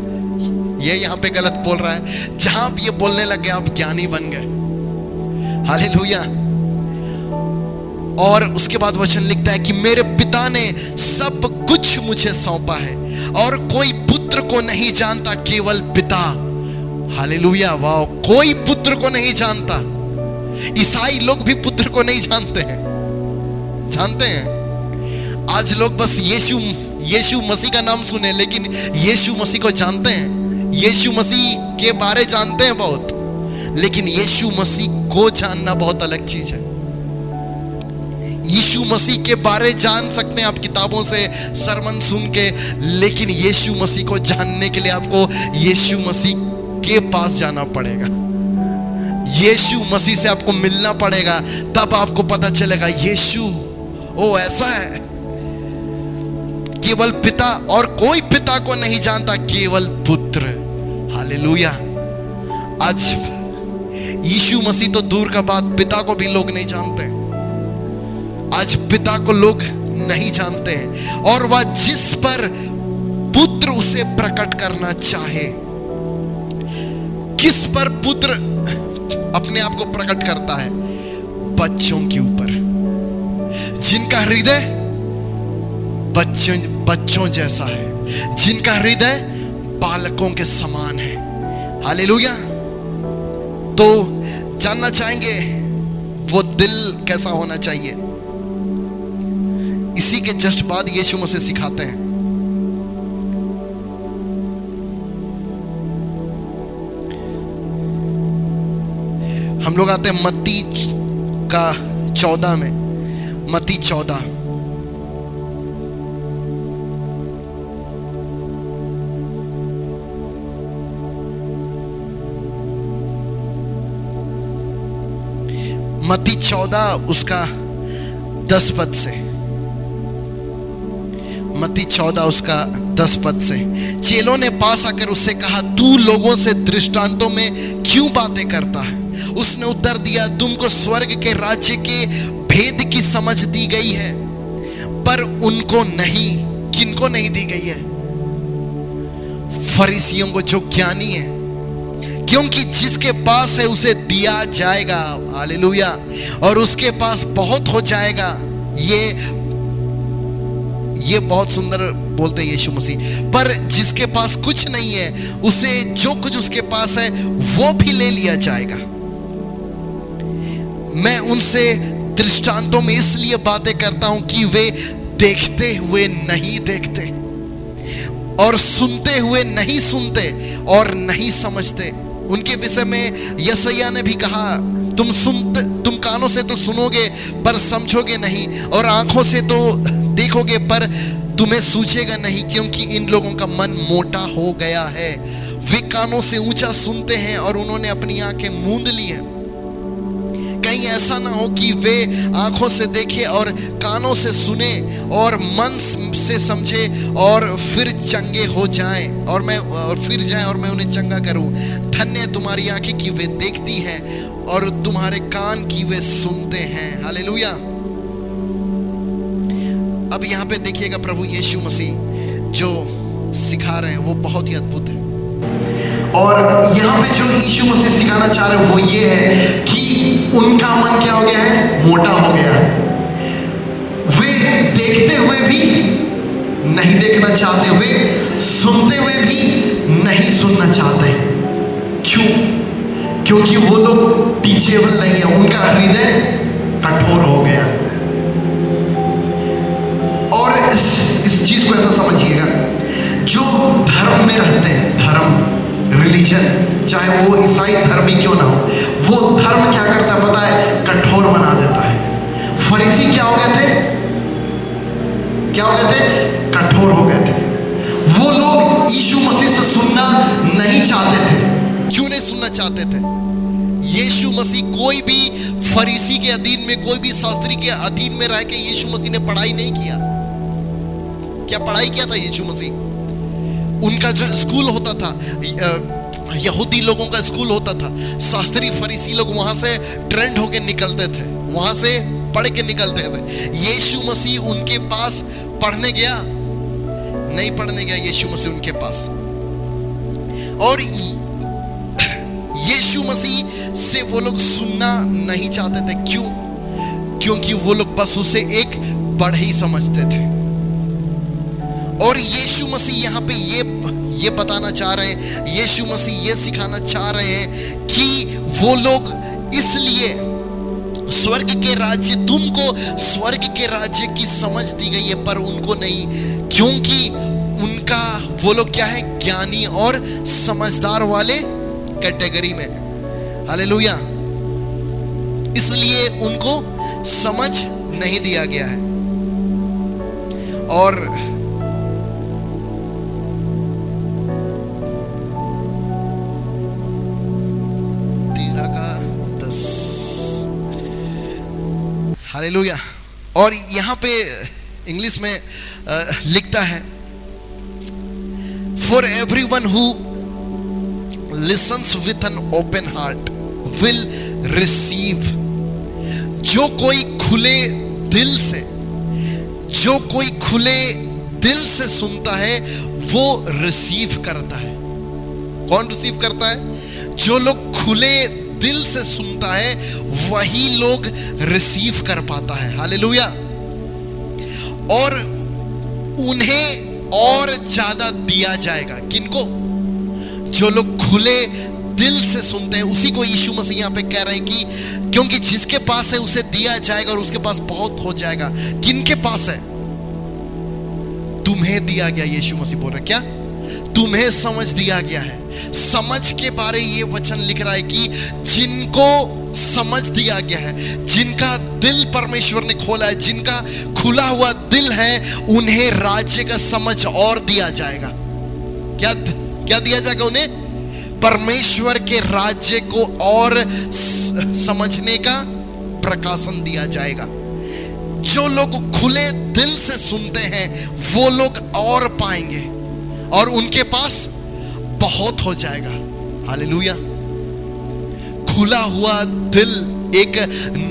ये यहाँ पे गलत बोल रहा है। जहां आप ये बोलने लगे आप ज्ञानी बन गए। हालेलुया। और उसके बाद वचन लिखता है कि मेरे पिता ने सब कुछ मुझे सौंपा है और कोई पुत्र को नहीं जानता, केवल पिता। हालेलुया, वाह। कोई पुत्र को नहीं जानता। ईसाई लोग भी पुत्र को नहीं जानते हैं। जानते हैं आज लोग बस यीशु मसीह का नाम सुने, लेकिन यीशु मसीह को जानते हैं। यीशु मसीह के बारे जानते हैं बहुत, लेकिन यीशु मसीह को जानना बहुत अलग चीज है। यीशु मसीह के बारे जान सकते हैं आप किताबों से, सरमन सुन के, लेकिन यीशु मसीह को जानने के लिए आपको यीशु मसीह के पास जाना पड़ेगा। यीशु मसीह से आपको मिलना पड़ेगा, तब आपको पता चलेगा यीशु ओ ऐसा है। केवल पिता, और कोई पिता को नहीं जानता, केवल पुत्र। हालेलुया। आज यीशु मसीह तो दूर का बात, पिता को भी लोग नहीं जानते। आज पिता को लोग नहीं जानते हैं, और वह जिस पर पुत्र उसे प्रकट करना चाहे। किस पर पुत्र अपने आप को प्रकट करता है? बच्चों के ऊपर, जिनका हृदय बच्चों जैसा है, जिनका हृदय बालकों के समान है। हालेलुया। तो जानना चाहेंगे वो दिल कैसा होना चाहिए। इसी के जस्ट बाद यीशु मसीह सिखाते हैं। हम लोग आते हैं मत्ती का 14 में। मत्ती 14 मत्ती 14 उसका 10 पद से। मत्ती 14 उसका 10 पद से। चेलों ने पास आकर उससे कहा, तू लोगों से दृष्टांतों में क्यों बातें करता है? उसने उत्तर दिया, तुमको स्वर्ग के राज्य के भेद की समझ दी गई है, पर उनको नहीं। किनको नहीं दी गई है? फरीसियों को, जो ज्ञानी है। क्योंकि जिसके पास है उसे दिया जाएगा। हालेलुया। और उसके पास बहुत हो जाएगा। ये बहुत सुंदर बोलते हैं यीशु मसीह। पर जिसके पास कुछ नहीं है, उसे जो कुछ उसके पास है वो भी ले लिया जाएगा। मैं उनसे दृष्टांतों में इसलिए बातें करता हूं कि वे देखते हुए नहीं देखते, और सुनते हुए नहीं सुनते, और नहीं समझते। उनके विषय में यशायाह ने भी कहा, तुम कानों से तो सुनोगे पर समझोगे नहीं, और आंखों से तो देखोगे पर तुम्हें सूझेगा नहीं, क्योंकि इन लोगों का मन मोटा हो गया है। वे कानों से ऊंचा सुनते हैं और उन्होंने अपनी आंखें मूंद ली हैं। कहीं ऐसा ना हो कि वे आंखों से देखें और कानों से सुने और मन से समझे और फिर चंगे हो जाएं, और फिर जाएं और मैं उन्हें चंगा करूं। धन्य तुम्हारी आंखें कि वे देखती हैं और तुम्हारे कान की वे सुनते हैं। हालेलुया। अब यहाँ पे देखिएगा प्रभु यीशु मसीह जो सिखा रहे हैं वो बहुत ही अद्भुत है। और यहाँ पे जो यीशु मसीह सिखाना चाह रहे हैं वो ये है कि उनका मन क्या हो गया है? मोटा हो गया है। वे देखते हुए भी नहीं देखना चाहते, वे सुनते हुए भी नहीं सुनना चाहते। क्यों? क्योंकि वो लोग टीचेबल नहीं है, उनका हृदय कठोर हो गया। और इस चीज को ऐसा समझिएगा, जो धर्म में रहते हैं, धर्म रिलीजन, चाहे वो ईसाई धर्म ही क्यों ना हो, वो धर्म क्या करता है पता है? कठोर बना देता है। फरीसी क्या हो गए थे? क्या हो गए थे? कठोर हो गए थे। वो लोग यीशु मसीह से सुनना नहीं चाहते थे। क्यों नहीं सुनना चाहते थे? यीशु मसीह कोई भी फरीसी के अधीन में, कोई भी शास्त्री के अधीन में रह के यीशु मसीह ने पढ़ाई नहीं किया। क्या पढ़ाई किया था यीशु मसीह? उनका जो स्कूल होता था, यहूदी लोगों का स्कूल होता था, शास्त्री फरीसी लोग वहां से ट्रेंड होके निकलते थे, वहां से पढ़ के निकलते थे। यीशु मसीह उनके पास पढ़ने गया? नहीं पढ़ने गया यीशु मसीह उनके पास। और यीशु मसीह से वो लोग सुनना नहीं चाहते थे। क्यों? क्योंकि वो लोग बस उसे एक बढ़ई समझते थे। और यीशु मसीह यहाँ पे ये बताना चाह रहे हैं, यीशु मसीह ये सिखाना चाह रहे हैं कि वो लोग इसलिए स्वर्ग के राज्य, तुमको स्वर्ग के राज्य की समझ दी गई है पर उनको नहीं, क्योंकि उनका वो लोग क्या है, ज्ञानी और समझदार वाले कैटेगरी में। हालेलुया। इसलिए उनको समझ नहीं दिया गया है। और हालेलुया। और यहाँ पे इंग्लिश में लिखता है, for everyone who lessons with an open heart will receive. जो कोई खुले दिल से सुनता है वो रिसीव करता है। कौन रिसीव करता है? जो लोग खुले दिल से सुनता है वही लोग रिसीव कर पाता है। हालेलुया। और उन्हें और ज्यादा दिया जाएगा। किनको? जो लोग खुले दिल से सुनते हैं, उसी को यीशु मसीह यहाँ पे कह रहे हैं कि क्योंकि जिसके पास है उसे दिया जाएगा और उसके पास बहुत हो जाएगा। किनके पास है? तुम्हें दिया गया। यीशु मसीह बोल रहे क्या? तुम्हें समझ दिया गया है। समझ के बारे ये वचन लिख रहा है कि जिनको समझ दिया गया है, जिनका दिल परमेश्वर ने खोला है, जिनका खुला हुआ दिल है, उन्हें राज्य का समझ और दिया जाएगा। क्या दिया जाएगा उन्हें? परमेश्वर के राज्य को और समझने का प्रकाशन दिया जाएगा। जो लोग खुले दिल से सुनते हैं वो लोग और पाएंगे और उनके पास बहुत हो जाएगा। हालेलुया। खुला हुआ दिल, एक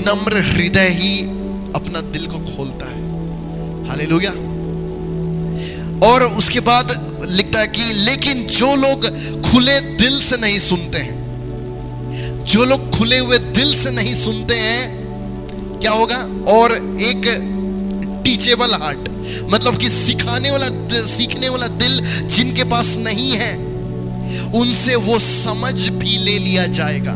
नम्र हृदय ही अपना दिल को खोलता है। हालेलुया। और उसके बाद लिखता है कि लेकिन जो लोग खुले दिल से नहीं सुनते हैं, जो लोग खुले हुए दिल से नहीं सुनते हैं, क्या होगा? और एक टीचेबल हार्ट, मतलब कि सीखने वाला दिल जिनके पास नहीं है, उनसे वो समझ भी ले लिया जाएगा।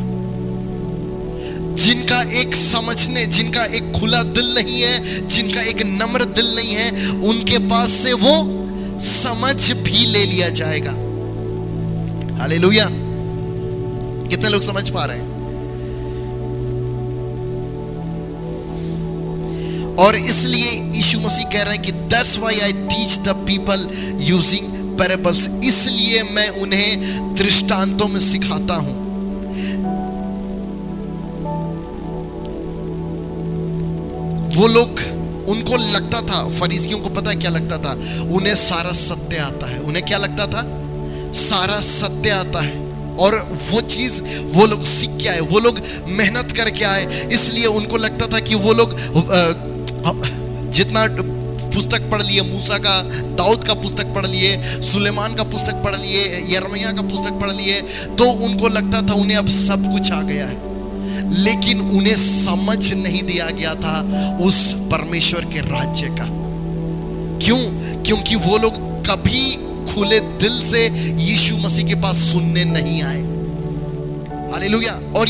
जिनका एक खुला दिल नहीं है, जिनका एक नम्र दिल नहीं है, उनके पास से वो समझ भी ले लिया जाएगा। हालेलुया। कितने लोग समझ पा रहे हैं? और इसलिए यीशु मसीह कह रहे हैं कि that's why I teach the people using parables। इसलिए मैं उन्हें दृष्टांतों में सिखाता हूं। वो लोग, उनको लगता था, फरीसियों को पता है क्या लगता था? उन्हें सारा सत्य आता है। उन्हें क्या लगता था? सारा सत्य आता है। और वो चीज वो लोग सीख के आए, वो लोग मेहनत करके आए। इसलिए उनको लगता था कि वो लोग जितना पुस्तक पढ़ लिए, मूसा का, दाऊद का पुस्तक पढ़ लिए, सुलेमान का पुस्तक पढ़ लिए, यिर्मयाह का पुस्तक पढ़ लिए, तो उनको लगता था उन्हें अब सब कुछ आ गया है। लेकिन उन्हें समझ नहीं दिया गया था उस परमेश्वर के राज्य का। क्यों? क्योंकि वो लोग कभी खुले दिल से यीशु मसीह के पास सुनने नहीं आए। हालेलुया। और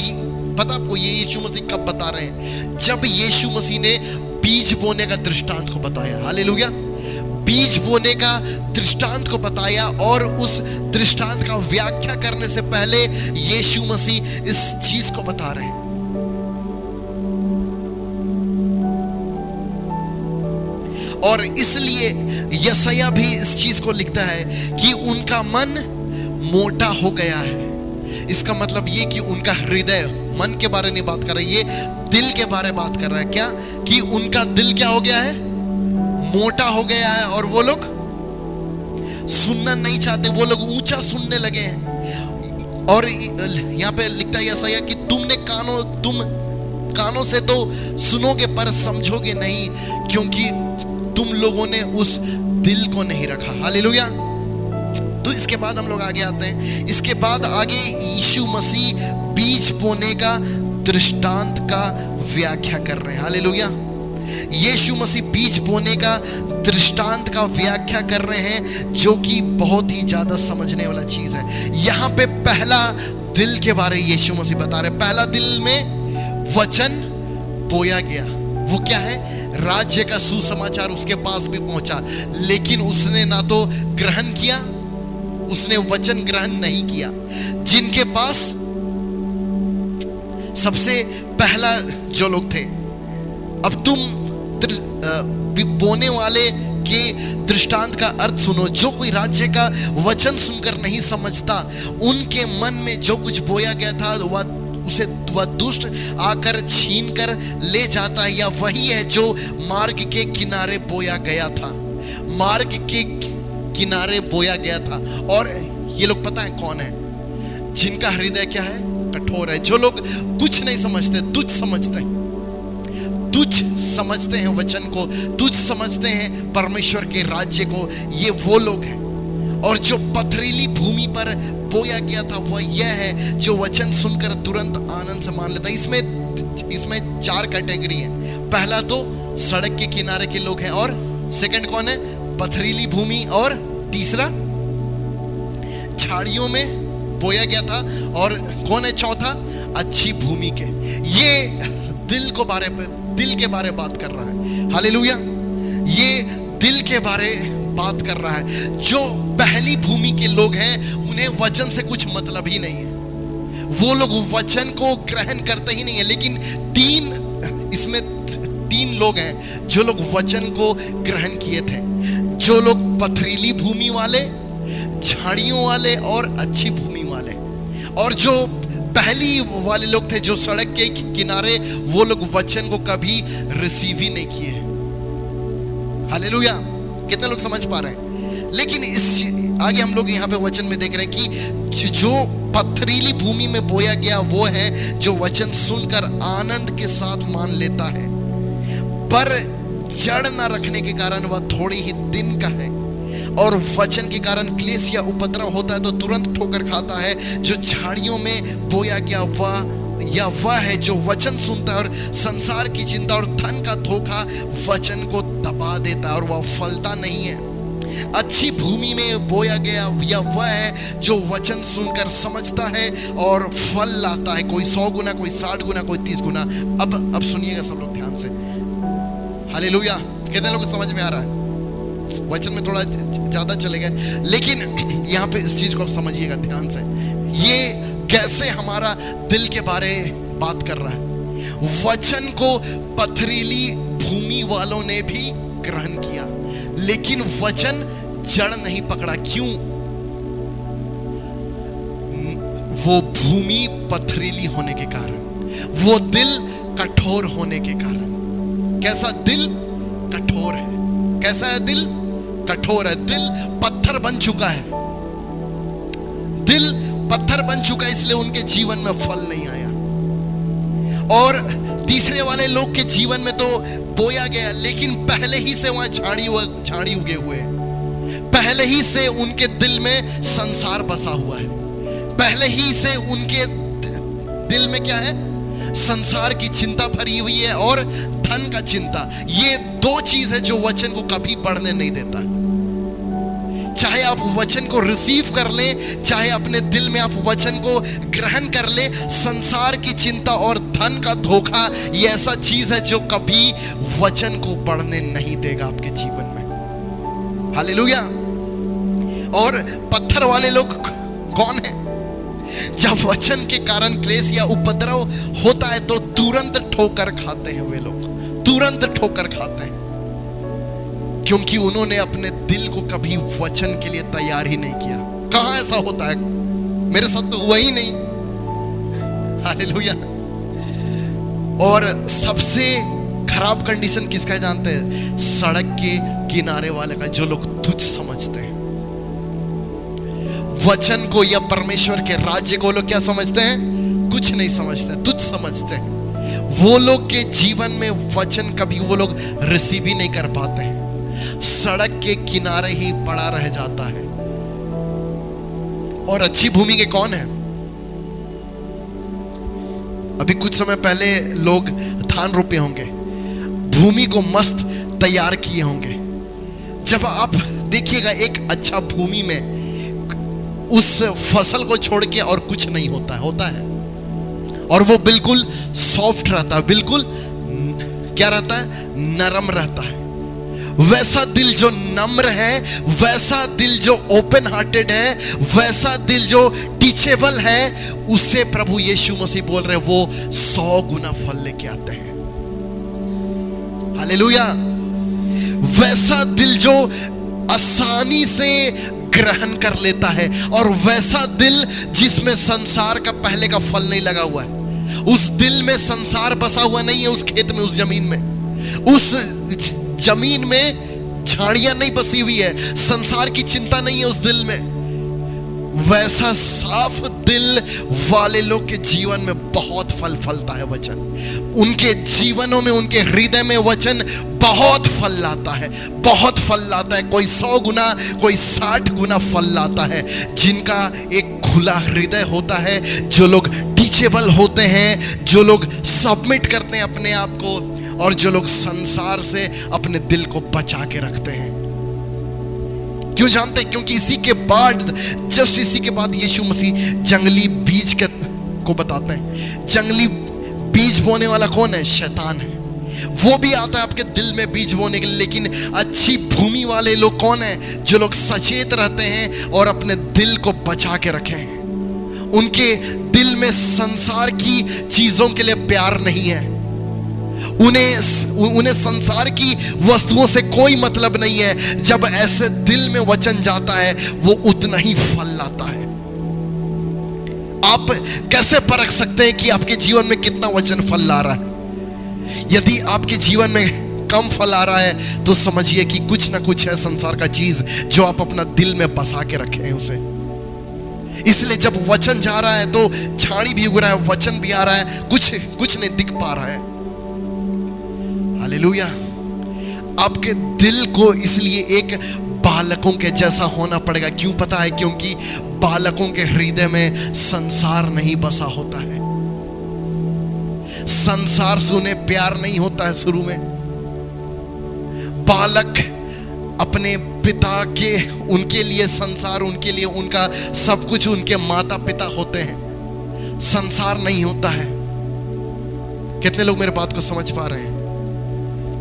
पता आपको ये यीशु मसीह कब बता रहे हैं? जब यीशु मसीह ने बीज बोने का दृष्टांत को बताया। हालेलुया। बीज बोने का दृष्टांत को बताया, और उस दृष्टांत का व्याख्या करने से पहले यीशु मसीह इस चीज को बता रहे हैं। और इसलिए यशायाह भी इस चीज को लिखता है कि उनका मन मोटा हो गया है। इसका मतलब ये कि उनका हृदय, मन के बारे में बात कर रहा है, ये दिल के बारे में बात कर रहा है। क्या? कि उनका दिल क्या हो गया है? मोटा हो गया है। और वो लोग सुनना नहीं चाहते, वो लोग ऊंचा सुनने लगे हैं। और यहाँ पे लिखता है यशायाह कि तुम कानों से तो सुनोगे पर समझोगे नहीं, क्योंकि तुम लोगों ने उस दिल को नहीं रखा। हालेलुया। तो इसके बाद हम लोग आगे आते हैं। इसके बाद आगे यीशु मसीह बीज बोने का दृष्टांत का व्याख्या कर रहे हैं। हालेलुया। यीशु मसीह बीज बोने का दृष्टांत का व्याख्या कर रहे हैं, जो कि बहुत ही ज्यादा समझने वाला चीज है। यहां पे पहला दिल के बारे में यीशु मसीह बता रहे हैं। पहला दिल में वचन बोया गया। वो क्या है? राज्य का सुसमाचार उसके पास भी पहुंचा, लेकिन उसने ना तो ग्रहण किया, उसने वचन ग्रहण नहीं किया। जिनके पास सबसे पहला जो लोग थे, अब तुम बोने वाले के दृष्टांत का अर्थ सुनो। जो कोई राज्य का वचन सुनकर नहीं समझता, उनके मन में जो कुछ बोया गया था वह दुष्ट आकर छीन कर ले जाता है, या वही है जो मार्ग के किनारे बोया गया था। मार्ग के किनारे बोया गया था। और ये लोग पता है कौन है? जिनका हृदय क्या है? कठोर है। जो लोग कुछ नहीं समझते, तुच्छ समझते हैं, तुच्छ समझते हैं वचन को, तुच्छ समझते हैं परमेश्वर के राज्य को, ये वो लोग हैं। और जो पथरीली भूमि पर बोया गया था वह यह है जो वचन सुनकर तुरंत आनंद से मान लेता है। इसमें 4 कैटेगरी है। पहला तो सड़क के किनारे के लोग हैं, और सेकंड कौन है? पथरीली भूमि, और तीसरा झाड़ियों में बोया गया था, और कौन है चौथा? अच्छी भूमि के। ये दिल के बारे बात कर रहा है। हालेलुया। ये दिल के बारे बात कर रहा है। जो पहली भूमि के लोग हैं, उन्हें वचन से कुछ मतलब ही नहीं है। वो लोग वचन को ग्रहण करते ही नहीं है। लेकिन इसमें तीन लोग हैं जो लोग वचन को ग्रहण किए थे। जो लोग पथरीली भूमि वाले, झाड़ियों वाले और अच्छी भूमि वाले। और जो पहली वाले लोग थे जो सड़क के किनारे, वो लोग वचन को कभी रिसीव ही नहीं किए। हालेलुया। कितने लोग समझ पा रहे हैं? लेकिन आगे हम लोग यहाँ पे वचन में देख रहे हैं कि जो पथरीली भूमि में बोया गया वो है जो वचन सुनकर आनंद के साथ मान लेता है, पर जड़ न रखने के कारण वह थोड़ी ही दिन का है, और वचन के कारण क्लेश या उपद्रव होता है तो तुरंत ठोकर खाता है। जो झाड़ियों में बोया गया वह है जो वचन सुनता है, और संसार की चिंता और धन का धोखा वचन को दबा देता है और वह फलता नहीं है। अच्छी भूमि में बोया गया या वह है जो वचन सुनकर समझता है और फल लाता है, कोई 100 गुना, कोई 60 गुना, कोई 30 गुना। अब सुनिएगा सब लोग ध्यान से। हालेलुया। कितने लोगों को समझ में आ रहा है? वचन में थोड़ा ज्यादा चले गए, लेकिन यहाँ पे इस चीज को आप समझिएगा ध्यान से। ये कैसे हमारा दिल के बारे बात कर रहा है। वचन को पथरीली भूमि वालों ने भी ग्रहण किया, लेकिन वचन जड़ नहीं पकड़ा। क्यों? वो भूमि पथरीली होने के कारण, वो दिल कठोर होने के कारण। कैसा दिल? कठोर है। कैसा है दिल? कठोर है। दिल पत्थर बन चुका है। दिल पत्थर बन चुका है, इसलिए उनके जीवन में फल नहीं आया। और तीसरे वाले लोग के जीवन में तो बोया गया, लेकिन पहले ही से वहां झाड़ी उगे हुए हैं। पहले ही से उनके दिल में संसार बसा हुआ है। पहले ही से उनके दिल में क्या है? संसार की चिंता भरी हुई है और धन का चिंता। ये 2 चीज है जो वचन को कभी बढ़ने नहीं देता। चाहे आप वचन को रिसीव कर लें, चाहे अपने दिल में आप वचन को ग्रहण कर ले, संसार की चिंता और धन का धोखा ये ऐसा चीज है जो कभी वचन को बढ़ने नहीं देगा आपके जीवन में। हालेलुया। और पत्थर वाले लोग कौन है? जब वचन के कारण क्लेश या उपद्रव होता है तो तुरंत ठोकर खाते हैं। वे लोग तुरंत ठोकर खाते हैं, क्योंकि उन्होंने अपने दिल को कभी वचन के लिए तैयार ही नहीं किया। कहां ऐसा होता है? मेरे साथ तो हुआ ही नहीं। हालेलुया। और सबसे खराब कंडीशन किसका जानते हैं? सड़क के किनारे वाले का, जो लोग तुच्छ समझते हैं वचन को या परमेश्वर के राज्य को। लोग क्या समझते हैं? कुछ नहीं समझते, तुच्छ समझते हैं। वो लोग के जीवन में वचन कभी वो लोग रिसीव ही नहीं कर पाते हैं। सड़क के किनारे ही पड़ा रह जाता है। और अच्छी भूमि के कौन है? अभी कुछ समय पहले लोग धान रोपे होंगे, भूमि को मस्त तैयार किए होंगे। जब आप देखिएगा एक अच्छा भूमि में उस फसल को छोड़ के और कुछ नहीं होता है और वो बिल्कुल सॉफ्ट रहता है, बिल्कुल क्या रहता है? नरम रहता है। वैसा दिल जो नम्र है, वैसा दिल जो ओपन हार्टेड है, वैसा दिल जो टीचेबल है, उसे प्रभु यीशु मसीह बोल रहे हैं वो 100 गुना फल लेके आते हैं। हालेलुया। वैसा दिल जो आसानी से ग्रहण कर लेता है और वैसा दिल जिसमें संसार का पहले का फल नहीं लगा हुआ है। उस दिल में संसार बसा हुआ नहीं है, उस खेत में, उस जमीन में, उस जमीन में झाड़ियां नहीं बसी हुई है, संसार की चिंता नहीं है उस दिल में। वैसा साफ दिल वाले लोग के जीवन में बहुत फल फलता है वचन। उनके जीवनों में, उनके हृदय में वचन बहुत फल लाता है, बहुत फल लाता है। कोई 100 गुना, कोई 60 गुना फल लाता है। जिनका एक खुला हृदय होता है, जो लोग टीचेबल होते हैं, जो लोग सबमिट करते हैं अपने आप को, और जो लोग संसार से अपने दिल को बचा के रखते हैं। क्यों जानते हैं? क्योंकि इसी के बाद, जस्ट इसी के बाद यीशु मसीह जंगली बीज को बताते हैं। जंगली बीज बोने वाला कौन है? शैतान है। वो भी आता है आपके दिल में बीज बोने के लिए, लेकिन अच्छी भूमि वाले लोग कौन है? जो लोग सचेत रहते हैं और अपने दिल को बचा के रखे हैं। उनके दिल में संसार की चीजों के लिए प्यार नहीं है, उन्हें संसार की वस्तुओं से कोई मतलब नहीं है। जब ऐसे दिल में वचन जाता है, वो उतना ही फल लाता है। आप कैसे परख सकते हैं कि आपके जीवन में कितना वचन फल ला रहा है? यदि आपके जीवन में कम फल आ रहा है तो समझिए कि कुछ ना कुछ है संसार का चीज जो आप अपना दिल में बसा के रखे हैं उसे। इसलिए जब वचन जा रहा है तो झाड़ी भी उग रहा है, वचन भी आ रहा है, कुछ नहीं दिख पा रहा है। हालेलुया। आपके दिल को इसलिए एक बालकों के जैसा होना पड़ेगा। क्यों पता है? क्योंकि बालकों के हृदय में संसार नहीं बसा होता है। संसार से उन्हें प्यार नहीं होता है शुरू में। बालक अपने पिता के, उनके लिए संसार, उनके लिए उनका सब कुछ, उनके माता पिता होते हैं, संसार नहीं होता है। कितने लोग मेरे बात को समझ पा रहे हैं?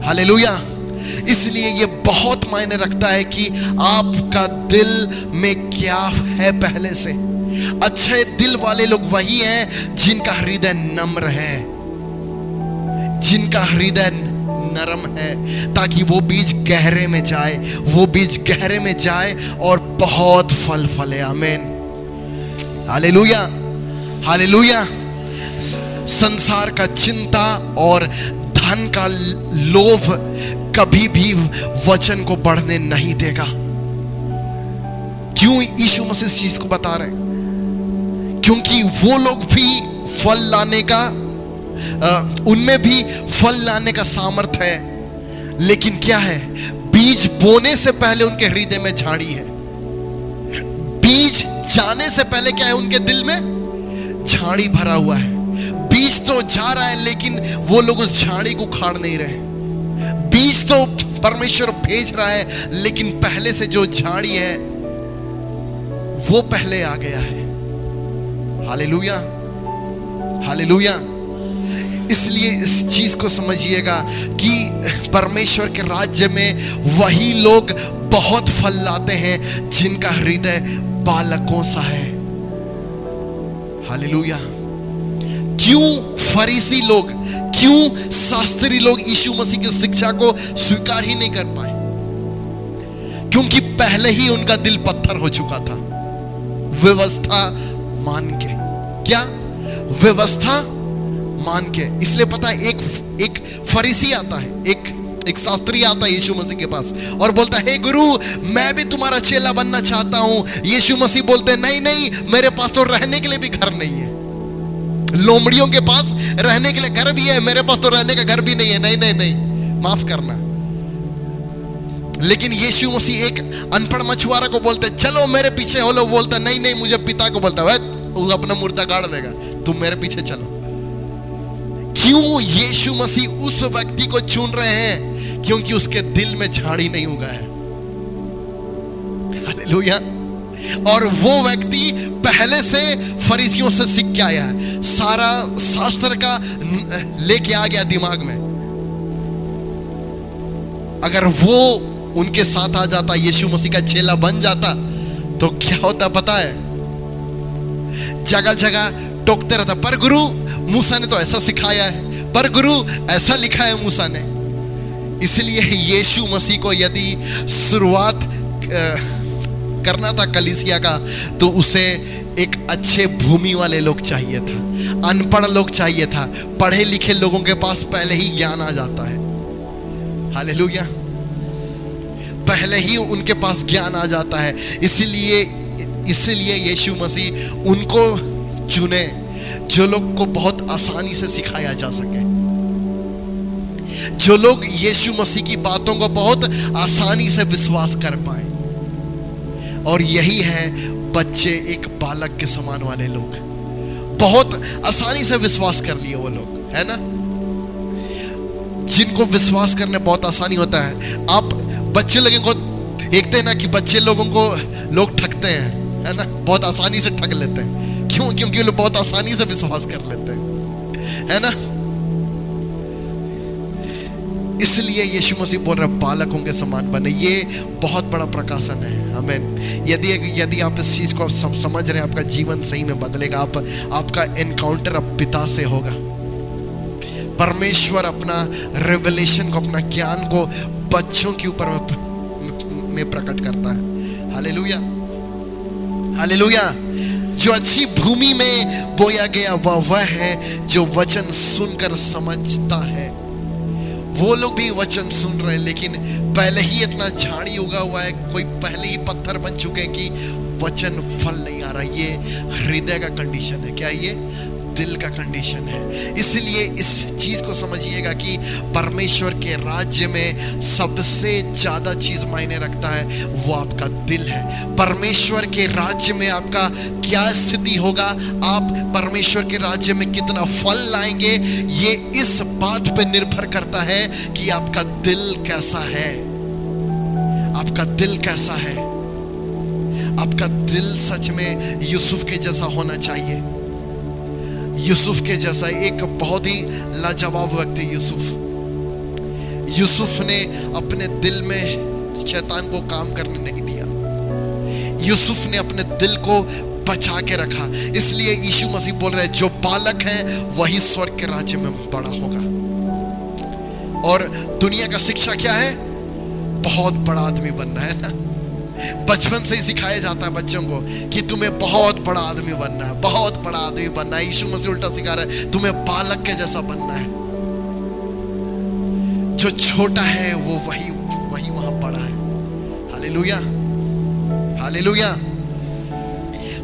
हालेलुया। इसलिए ये बहुत मायने रखता है कि आपका दिल में क्या है पहले से। अच्छे दिल वाले लोग वही हैं जिनका हृदय नम्र है, जिनका हृदय नरम है, ताकि वो बीज गहरे में जाए, वो बीज गहरे में जाए और बहुत फल फले। आमीन। Hallelujah, hallelujah. संसार का चिंता और धन का लोभ कभी भी वचन को बढ़ने नहीं देगा। क्यों यीशु मसीह इस चीज को बता रहे हैं? क्योंकि वो लोग भी फल लाने का, उनमें भी फल लाने का सामर्थ्य है, लेकिन क्या है? बीज बोने से पहले उनके हृदय में झाड़ी है। बीज जाने से पहले क्या है? उनके दिल में झाड़ी भरा हुआ है। बीज तो जा रहा है, लेकिन वो लोग उस झाड़ी को उखाड़ नहीं रहे। बीज तो परमेश्वर भेज रहा है, लेकिन पहले से जो झाड़ी है वो पहले आ गया है। Hallelujah, hallelujah. इसलिए इस चीज को समझिएगा कि परमेश्वर के राज्य में वही लोग बहुत फल लाते हैं जिनका हृदय बालकों सा है। हालेलुया। क्यों फरीसी लोग, क्यों शास्त्री लोग यीशु मसीह की शिक्षा को स्वीकार ही नहीं कर पाए? क्योंकि पहले ही उनका दिल पत्थर हो चुका था, व्यवस्था मान के। क्या? व्यवस्था मान के। इसलिए पता है, एक फरीसी आता है, एक शास्त्री आता है यीशु मसीह के पास और बोलता है, हे गुरु, मैं भी तुम्हारा चेला बनना चाहता हूं। यीशु मसीह बोलते हैं, नहीं नहीं, मेरे पास तो रहने के लिए भी घर नहीं है। लोमड़ियों के पास रहने के लिए घर भी है, मेरे पास तो रहने का घर भी नहीं है। नहीं नहीं नहीं, माफ करना, लेकिन यीशु मसीह एक अनपढ़ मछुआरा को बोलते चलो मेरे पीछे हो लो, बोलता नहीं नहीं मुझे पिता को बोलता है वो अपना मुर्दा गाड़ देगा, तुम मेरे पीछे चलो। क्यों यीशु मसीह उस व्यक्ति को चुन रहे हैं? क्योंकि उसके दिल में झाड़ी नहीं उगा है। हालेलुया। और वो व्यक्ति पहले से फरीसियों से सीख के आया है, सारा शास्त्र का लेके आ गया दिमाग में। अगर वो उनके साथ आ जाता, यीशु मसीह का चेला बन जाता, तो क्या होता पता है? जगह जगह टोकते रहता, पर गुरु मूसा ने तो ऐसा सिखाया है, पर गुरु ऐसा लिखा है मूसा ने। इसलिए यीशु मसीह को यदि शुरुआत करना था कलीसिया का, तो उसे एक अच्छे भूमि वाले लोग चाहिए था, अनपढ़ लोग चाहिए था। पढ़े लिखे लोगों के पास पहले ही ज्ञान आ जाता है। हालेलुया। पहले ही उनके पास ज्ञान आ जाता है। इसीलिए यीशु मसीह उनको चुने जो लोग को बहुत आसानी से सिखाया जा सके, जो लोग यीशु मसीह की बातों को बहुत आसानी से विश्वास कर पाए। और यही है बच्चे, एक बालक के समान वाले लोग, बहुत आसानी से विश्वास कर लिए वो लोग, है ना? जिनको विश्वास करने बहुत आसानी होता है। आप बच्चे लोगों को देखते हैं ना कि बच्चे लोगों को लोग ठगते हैं, है ना? बहुत आसानी से ठग लेते हैं। क्यों? क्योंकि वो लोग बहुत आसानी से विश्वास कर लेते हैं, है ना? इसलिए यीशु मसीह बोल रहा है बालकों के समान बने। ये बहुत बड़ा प्रकाशन है। आमीन। यदि आप इस चीज को समझ रहे हैं, आपका जीवन सही में बदलेगा। आपका एनकाउंटर अब पिता से होगा। परमेश्वर अपना रेवलेशन को, अपना ज्ञान को बच्चों के ऊपर में प्रकट करता है। Hallelujah, hallelujah. जो अच्छी भूमि में बोया गया वह है जो वचन सुनकर समझता है। वो लोग भी वचन सुन रहे हैं, लेकिन पहले ही इतना झाड़ी उगा हुआ है, कोई पहले ही पत्थर बन चुके हैं कि वचन फल नहीं आ रहा। ये हृदय का कंडीशन है। क्या? ये दिल का कंडीशन है। इसलिए इस चीज को समझिएगा कि परमेश्वर के राज्य में सबसे ज्यादा चीज मायने रखता है, वो आपका दिल है। परमेश्वर के राज्य में आपका क्या स्थिति होगा, आप परमेश्वर के राज्य में कितना फल लाएंगे, ये इस बात पे निर्भर करता है कि आपका दिल कैसा है। आपका दिल कैसा है? आपका दिल सच में यूसुफ के जैसा होना चाहिए। यूसुफ के जैसा, एक बहुत ही लाजवाब व्यक्ति यूसुफ ने अपने दिल में शैतान को काम करने नहीं दिया। यूसुफ ने अपने दिल को बचा के रखा। इसलिए यीशु मसीह बोल रहे हैं जो बालक है वही स्वर्ग के राज्य में बड़ा होगा। और दुनिया का शिक्षा क्या है? बहुत बड़ा आदमी बनना है ना। बचपन से ही सिखाया जाता है बच्चों को कि तुम्हें बहुत बड़ा आदमी बनना है, बहुत बड़ा आदमी बनना है। यीशु मसीह उल्टा सिखा रहा है, तुम्हें बालक के जैसा बनना है। जो छोटा है वो वही वहां बड़ा है। Hallelujah, hallelujah.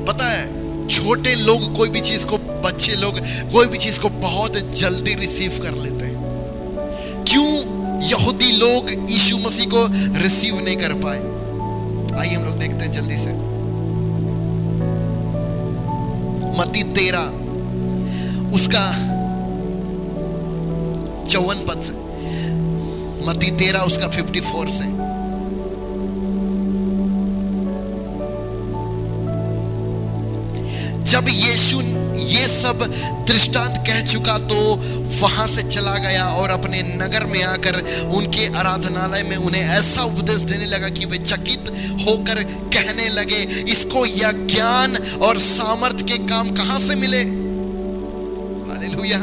पता है छोटे लोग कोई भी चीज को, बच्चे लोग कोई भी चीज को बहुत जल्दी रिसीव कर लेते हैं। क्यों यहूदी लोग यीशु मसीह को रिसीव नहीं कर पाए? आइए हम लोग देखते हैं जल्दी से। मत्ती 13 उसका 54 पद से, मत्ती 13 उसका 54 से। जब यीशु ये सब दृष्टांत कह चुका तो वहां से चला गया और अपने नगर में आकर उनके आराधनालय में उन्हें ऐसा उपदेश देने लगा कि वे चकित होकर कहने लगे, इसको यह ज्ञान और सामर्थ के काम कहां से मिले? हालेलुया।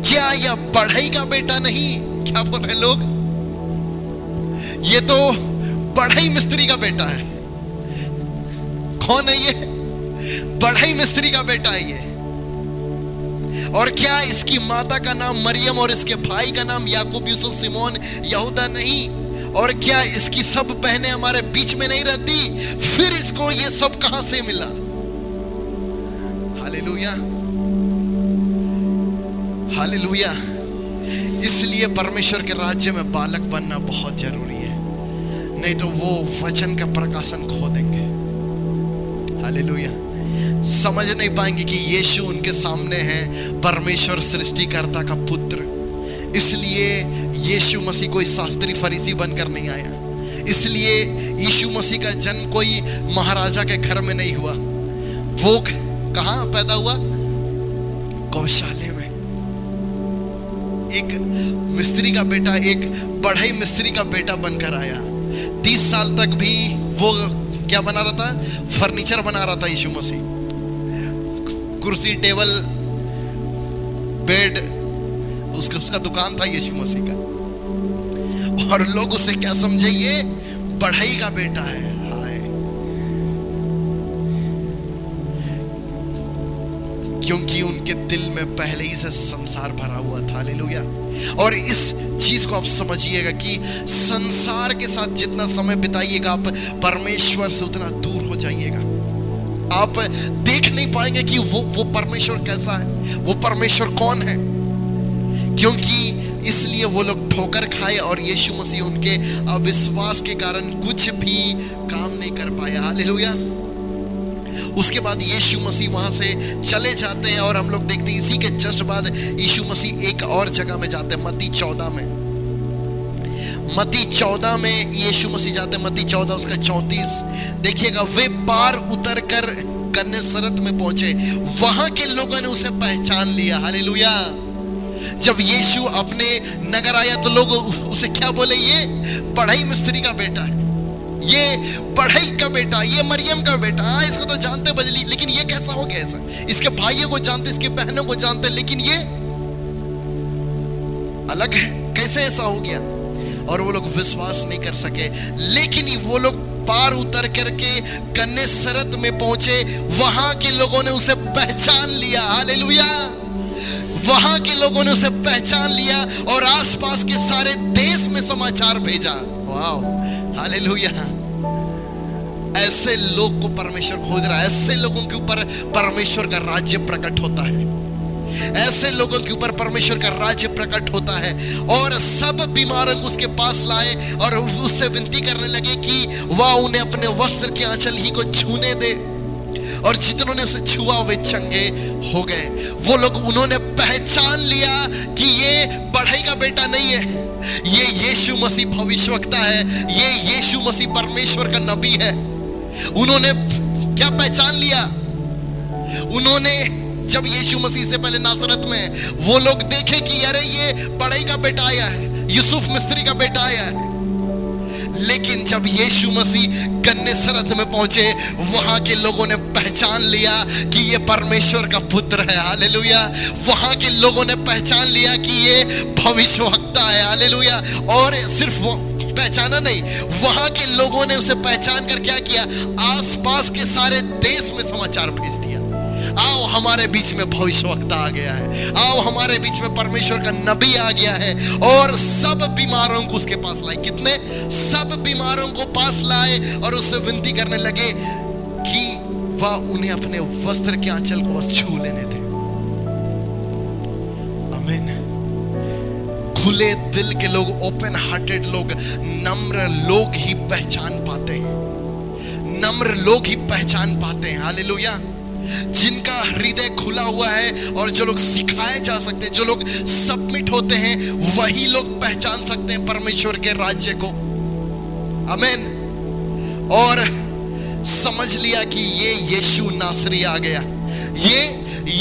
क्या यह बढ़ई का बेटा नहीं? क्या बोल रहे लोग? ये तो बढ़ई मिस्त्री का बेटा है। कौन है ये? बढ़ई मिस्त्री का बेटा है ये। और क्या इसकी माता का नाम मरियम और इसके भाई का नाम याकूब, यूसुफ, सिमोन, यहूदा नहीं? और क्या इसकी सब बहनें हमारे बीच में नहीं रहती? फिर इसको ये सब कहां से मिला? Hallelujah, hallelujah. इसलिए परमेश्वर के राज्य में बालक बनना बहुत जरूरी है। नहीं तो वो वचन का प्रकाशन खो देंगे। हालेलुया। समझ नहीं पाएंगे कि यीशु उनके सामने है, परमेश्वर सृष्टिकर्ता का पुत्र। इसलिए यीशु मसीह कोई शास्त्री फरीसी बनकर नहीं आया। इसलिए यीशु मसीह का जन्म कोई महाराजा के घर में नहीं हुआ। वो कहाँ पैदा हुआ? गौशाले में। एक मिस्त्री का बेटा, एक बढ़ई मिस्त्री का बेटा बनकर आया। 30 साल तक भी वो क्या बना रहा था? फर्नीचर बना रहा था यीशु मसीह। कुर्सी, टेबल, बेड, उसका दुकान था यीशु मसीह का। और लोग उसे क्या समझे? ये बढ़ई का बेटा है। हाय, क्योंकि उनके दिल में पहले ही से संसार भरा हुआ था। हालेलुया। और इस चीज को आप समझिएगा कि संसार के साथ जितना समय बिताइएगा आप परमेश्वर से उतना दूर हो जाइएगा। आप देख नहीं पाएंगे कि वो परमेश्वर कैसा है, वो परमेश्वर कौन है। क्योंकि इसलिए वो लोग ठोकर खाए और यीशु मसीह उनके अविश्वास के कारण कुछ भी काम नहीं कर पाया। हालेलुया। उसके बाद यीशु मसीह वहां से चले जाते हैं और हम लोग देखते हैं इसी के जस्ट बाद यीशु मसीह एक और जगह में जाते हैं, मत्ती 14 में। मत्ती 14 में यीशु मसीह जाते हैं, मत्ती 14 उसका 34 देखिएगा। वे पार उतर कर गन्नेसरत में पहुंचे, वहां के लोगों ने उसे पहचान लिया। हालेलुया। जब यीशु अपने नगर आया तो लोग उसे क्या बोले? ये बढ़ई मिस्त्री का बेटा है, ये बढ़ई का बेटा, ये मरियम का बेटा। हाँ, इसको तो जानते बजली, लेकिन ये कैसा हो गया ऐसा? इसके भाइयों को जानते, इसके बहनों को जानते, लेकिन ये अलग है, कैसे ऐसा हो गया? और वो लोग विश्वास नहीं कर सके। लेकिन वो लोग पार उतर करके गन्नेसरत में पहुंचे, वहां के लोगों ने उसे पहचान लिया। हालेलुया। वहां के लोगों ने उसे पहचान लिया और आसपास के सारे देश में समाचार भेजा। वाह, हालेलुया। ऐसे लोग को परमेश्वर खोज रहा है। ऐसे लोगों के ऊपर परमेश्वर का राज्य प्रकट होता है। ऐसे लोगों के ऊपर परमेश्वर का राज्य प्रकट होता है। और सब बीमारों को उसके पास लाए और उससे विनती करने लगे कि वह उन्हें अपने वस्त्र के आंचल ही को छूने दे। और जितनों ने उसे छुआ वे चंगे हो गए। वो लोग, उन्होंने पहचान लिया कि ये बढ़ई का बेटा नहीं है, ये यीशु मसीह भविष्यवक्ता है, ये यीशु मसीह परमेश्वर का नबी है। उन्होंने क्या पहचान लिया? उन्होंने जब यीशु मसीह से पहले नासरत में वो लोग देखे कि अरे ये बढ़ई का बेटा आया है, यूसुफ मिस्त्री का बेटा आया है। लेकिन जब यीशु मसीह गन्नेसरत में पहुंचे, वहां के लोगों ने पहचान लिया कि ये परमेश्वर का पुत्र है। हालेलुया। वहां के लोगों ने पहचान लिया कि ये भविष्यवक्ता है। हालेलुया। और सिर्फ पहचाना नहीं, वहां के लोगों ने उसे पहचान कर क्या किया? आसपास के सारे देश में समाचार भेज दिया। आओ, हमारे बीच में भविष्यवक्ता आ गया है, आओ हमारे बीच में परमेश्वर का नबी आ गया है। और सब बीमारों को उसके पास लाए। कितने? सब बीमारों को पास लाए और उससे विनती करने लगे कि वह उन्हें अपने वस्त्र के आंचल को बस छू लेने दे। आमीन। खुले दिल के लोग, ओपन हार्टेड लोग, नम्र लोग ही पहचान पाते हैं। नम्र लोग ही पहचान पाते हैं। हालेलुया। जिनका हृदय खुला हुआ है और जो लोग सिखाए जा सकते हैं, जो लोग सबमिट होते हैं, वही लोग पहचान सकते हैं परमेश्वर के राज्य को। आमीन। और समझ लिया कि ये यीशु नासरी आ गया, ये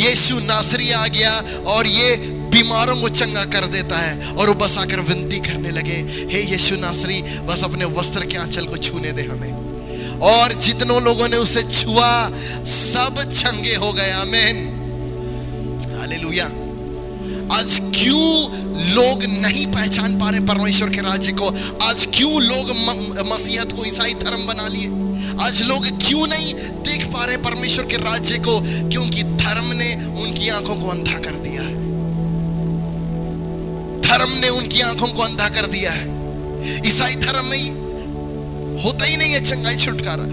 यीशु नासरी आ गया और ये बीमारों को चंगा कर देता है। और वो बस आकर विनती करने लगे, हे यीशु नासरी, बस अपने वस्त्र के आंचल को छूने दे हमें। और जितनों लोगों ने उसे छुआ सब चंगे हो गए। आमीन। हालेलुया। आज क्यों लोग नहीं पहचान पा रहे परमेश्वर के राज्य को? आज क्यों लोग मसीहत को ईसाई धर्म बना लिए? आज लोग क्यों नहीं देख पा रहे परमेश्वर के राज्य को? क्योंकि धर्म ने उनकी आंखों को अंधा कर दिया है। धर्म ने उनकी आंखों को अंधा कर दिया है। ईसाई धर्म में होता ही नहीं है चंगाई छुटकारा।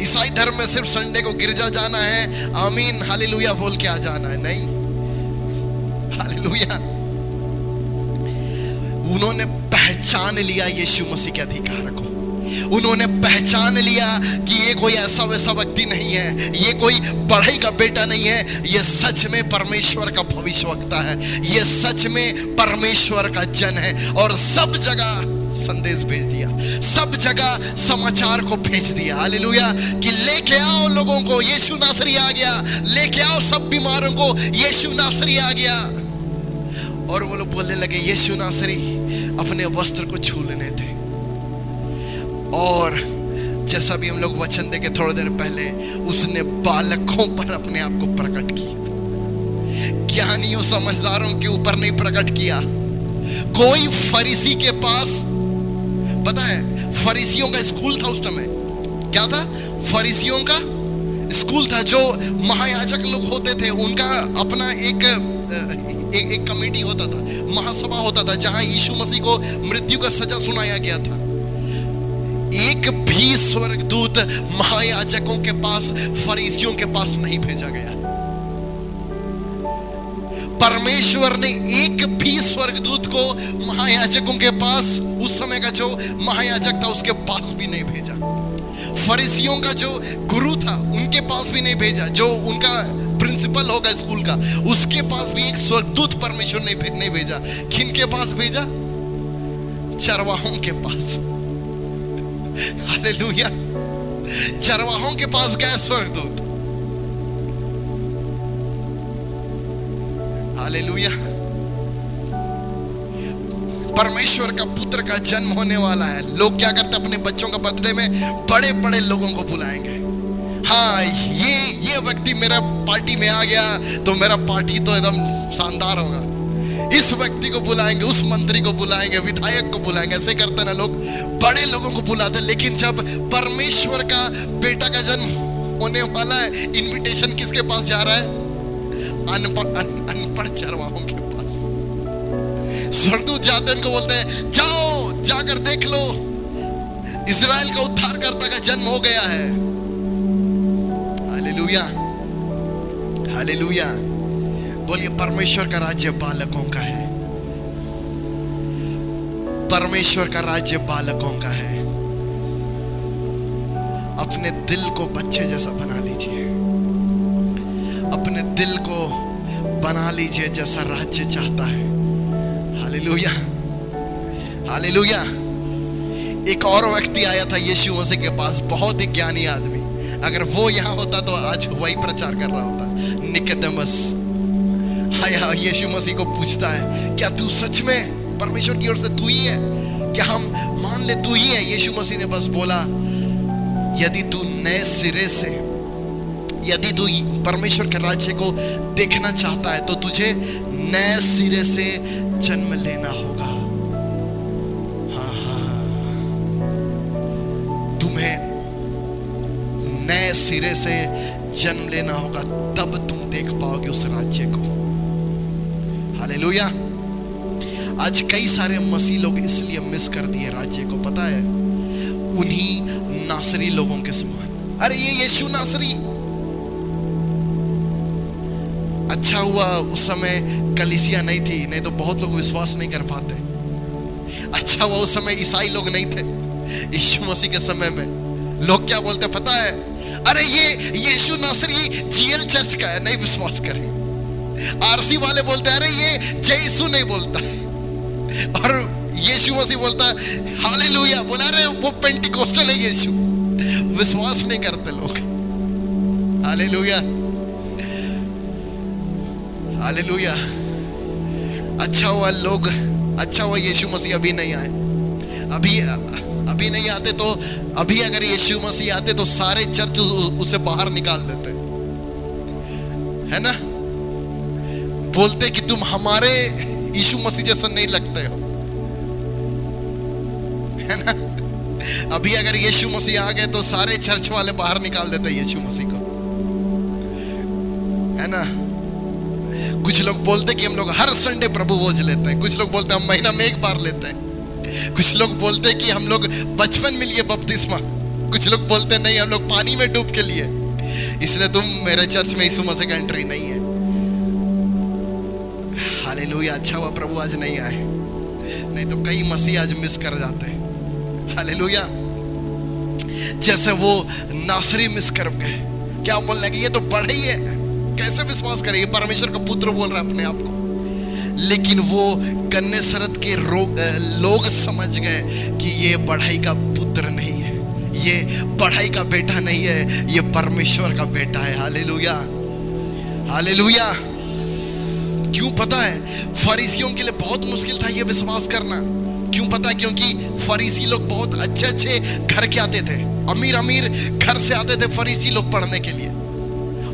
ईसाई धर्म में सिर्फ संडे को गिरजा जाना है, आमीन हालेलुया बोल के आ जाना है। नहीं, हालेलुया। उन्होंने पहचान लिया यीशु मसीह के अधिकार को। उन्होंने पहचान लिया कि ये कोई ऐसा वैसा व्यक्ति नहीं है, ये कोई बढ़ई का बेटा नहीं है, ये सच में परमेश्वर का भविष्यवक्ता है, ये सच में परमेश्वर का जन है। और सब जगह संदेश भेज दिया, सब जगह समाचार को भेज दिया, हालेलुया, कि लेके आओ लोगों को, यीशु नासरी आ गया, लेके आओ सब बीमारों को, यीशु नासरी आ गया। और वो लोग बोलने लगे यीशु नासरी अपने वस्त्र को छू लेने थे। और जैसा भी हम लोग वचन देके थोड़ी देर पहले, उसने बालकों पर अपने आप को प्रकट किया, ज्ञानियों समझदारों के ऊपर नहीं प्रकट किया। कोई फरीसी के पास, पता है फरीसियों का स्कूल था उस समय, क्या था? फरीसियों का स्कूल था। जो महायाजक लोग होते थे उनका अपना एक कमेटी होता था, महासभा होता था, जहां यीशु मसीह को मृत्यु का सजा सुनाया गया था। एक भी स्वर्गदूत महायाजकों के पास, फरीसियों के पास नहीं भेजा गया। परमेश्वर ने एक भी स्वर्गदूत को महायाजकों के पास, उस समय का जो महायाजक था उसके पास भी नहीं भेजा। फरीसियों का जो गुरु था उनके पास भी नहीं भेजा, जो उनका प्रिंसिपल होगा स्कूल का, उसके पास भी एक स्वर्गदूत परमेश्वर ने नहीं भेजा। किनके पास भेजा? चरवाहों के पास। हालेलुया, चरवाहों के पास गए स्वर्गदूत। हालेलुया, परमेश्वर का पुत्र का जन्म होने वाला है। लोग क्या करते हैं? अपने बच्चों का बर्थडे में बड़े बड़े लोगों को बुलाएंगे। हाँ, ये व्यक्ति मेरा पार्टी में आ गया तो मेरा पार्टी तो एकदम शानदार होगा। इस व्यक्ति को बुलाएंगे, उस मंत्री को बुलाएंगे, विधायक को बुलाएंगे। ऐसे करते ना लोग, बड़े लोगों को बुलाते। लेकिन जब परमेश्वर का बेटा का जन्म होने वाला है, इनविटेशन किसके पास जा रहा है? अनपढ़ चरवाहों के पास। स्वर्गदूत जाते हैं, उनको बोलते हैं जाओ, जाकर देख लो, इस्राएल का उद्धारकर्ता का जन्म हो गया है। Hallelujah, hallelujah. बोलिए, परमेश्वर का राज्य बालकों का है। परमेश्वर का राज्य बालकों का है। अपने दिल को बच्चे जैसा बना लीजिए, अपने दिल को बना लीजिए जैसा राज्य चाहता है। Hallelujah, hallelujah. एक और व्यक्ति आया था यीशु मसीह के पास, बहुत ही ज्ञानी आदमी। अगर वो यहाँ होता तो आज वही प्रचार कर रहा होता। निकोदेमस आया, यीशु मसीह को पूछता है, क्या तू सच में परमेश्वर की ओर से तू ही है? क्या हम मान ले तू ही है? यीशु मसीह ने बस बोला, यदि तू नए सिरे से, यदि तू परमेश्वर के राज्य को देखना चाहता है तो तुझे नए सिरे से जन्म लेना होगा। हाँ, तुम्हें नए सिरे से जन्म लेना होगा, तब तुम देख पाओगे उस राज्य को। हालेलुया। आज कई सारे मसीह लोग इसलिए मिस कर दिए राज्य को, पता है, उन्हीं नासरी लोगों के समान। अरे ये यीशु नासरी, अच्छा हुआ उस समय कलीसिया नहीं थी, नहीं तो बहुत लोग विश्वास नहीं कर पाते। अच्छा हुआ उस समय ईसाई लोग नहीं थे। यीशु मसीह के समय में लोग क्या बोलते पता है? अरे ये यीशु नासरी जीएल चर्च का है, नहीं विश्वास करें। आरसी वाले बोलते हैं अरे ये जय यीशु नहीं बोलता है, और यीशु मसीह बोलता है हालेलुया, बोला अरे वो पेंटिकोस्टल है यीशु। विश्वास नहीं करते लोग। Hallelujah, hallelujah. अच्छा हुआ यीशु मसीह अभी नहीं आए। अभी नहीं आते तो, अभी अगर यीशु मसीह आते तो सारे चर्च उसे बाहर निकाल देते, है ना? बोलते कि तुम हमारे यीशु मसीह जैसा नहीं लगते हो, है ना? अभी अगर यीशु मसीह आ गए तो सारे चर्च वाले बाहर निकाल देते यीशु मसीह को, है ना? कुछ लोग बोलते कि हम लोग हर संडे प्रभु भोज लेते हैं, कुछ लोग बोलते हैं हम महीना में एक बार लेते हैं, कुछ लोग बोलते हैं कि हम लोग बचपन में लिए बपतिस्मा, कुछ लोग बोलते हैं नहीं हम लोग पानी में डूब के लिए, इसलिए तुम मेरे चर्च में यीशु मसीह का एंट्री नहीं है। हालेलुया। अच्छा हुआ प्रभु आज नहीं आए, नहीं तो कई मसीह आज मिस कर जाते हैं। हालेलुया। जैसे वो नासरी मिस कर गए। क्या बोलने लगे, ये तो बढ़ई है, कैसे विश्वास करे, ये परमेश्वर का पुत्र बोल रहा है अपने आप को। लेकिन वो गन्नेसरत के लोग समझ गए कि ये बढ़ई का पुत्र नहीं है, ये बढ़ई का बेटा नहीं है, ये परमेश्वर का बेटा है। Hallelujah, hallelujah. क्यों पता है, फरीसियों के लिए बहुत मुश्किल था ये विश्वास करना। क्यों पता है, क्योंकि फरीसी लोग बहुत अच्छे अच्छे घर के आते थे, अमीर अमीर घर से आते थे फरीसी लोग पढ़ने के लिए।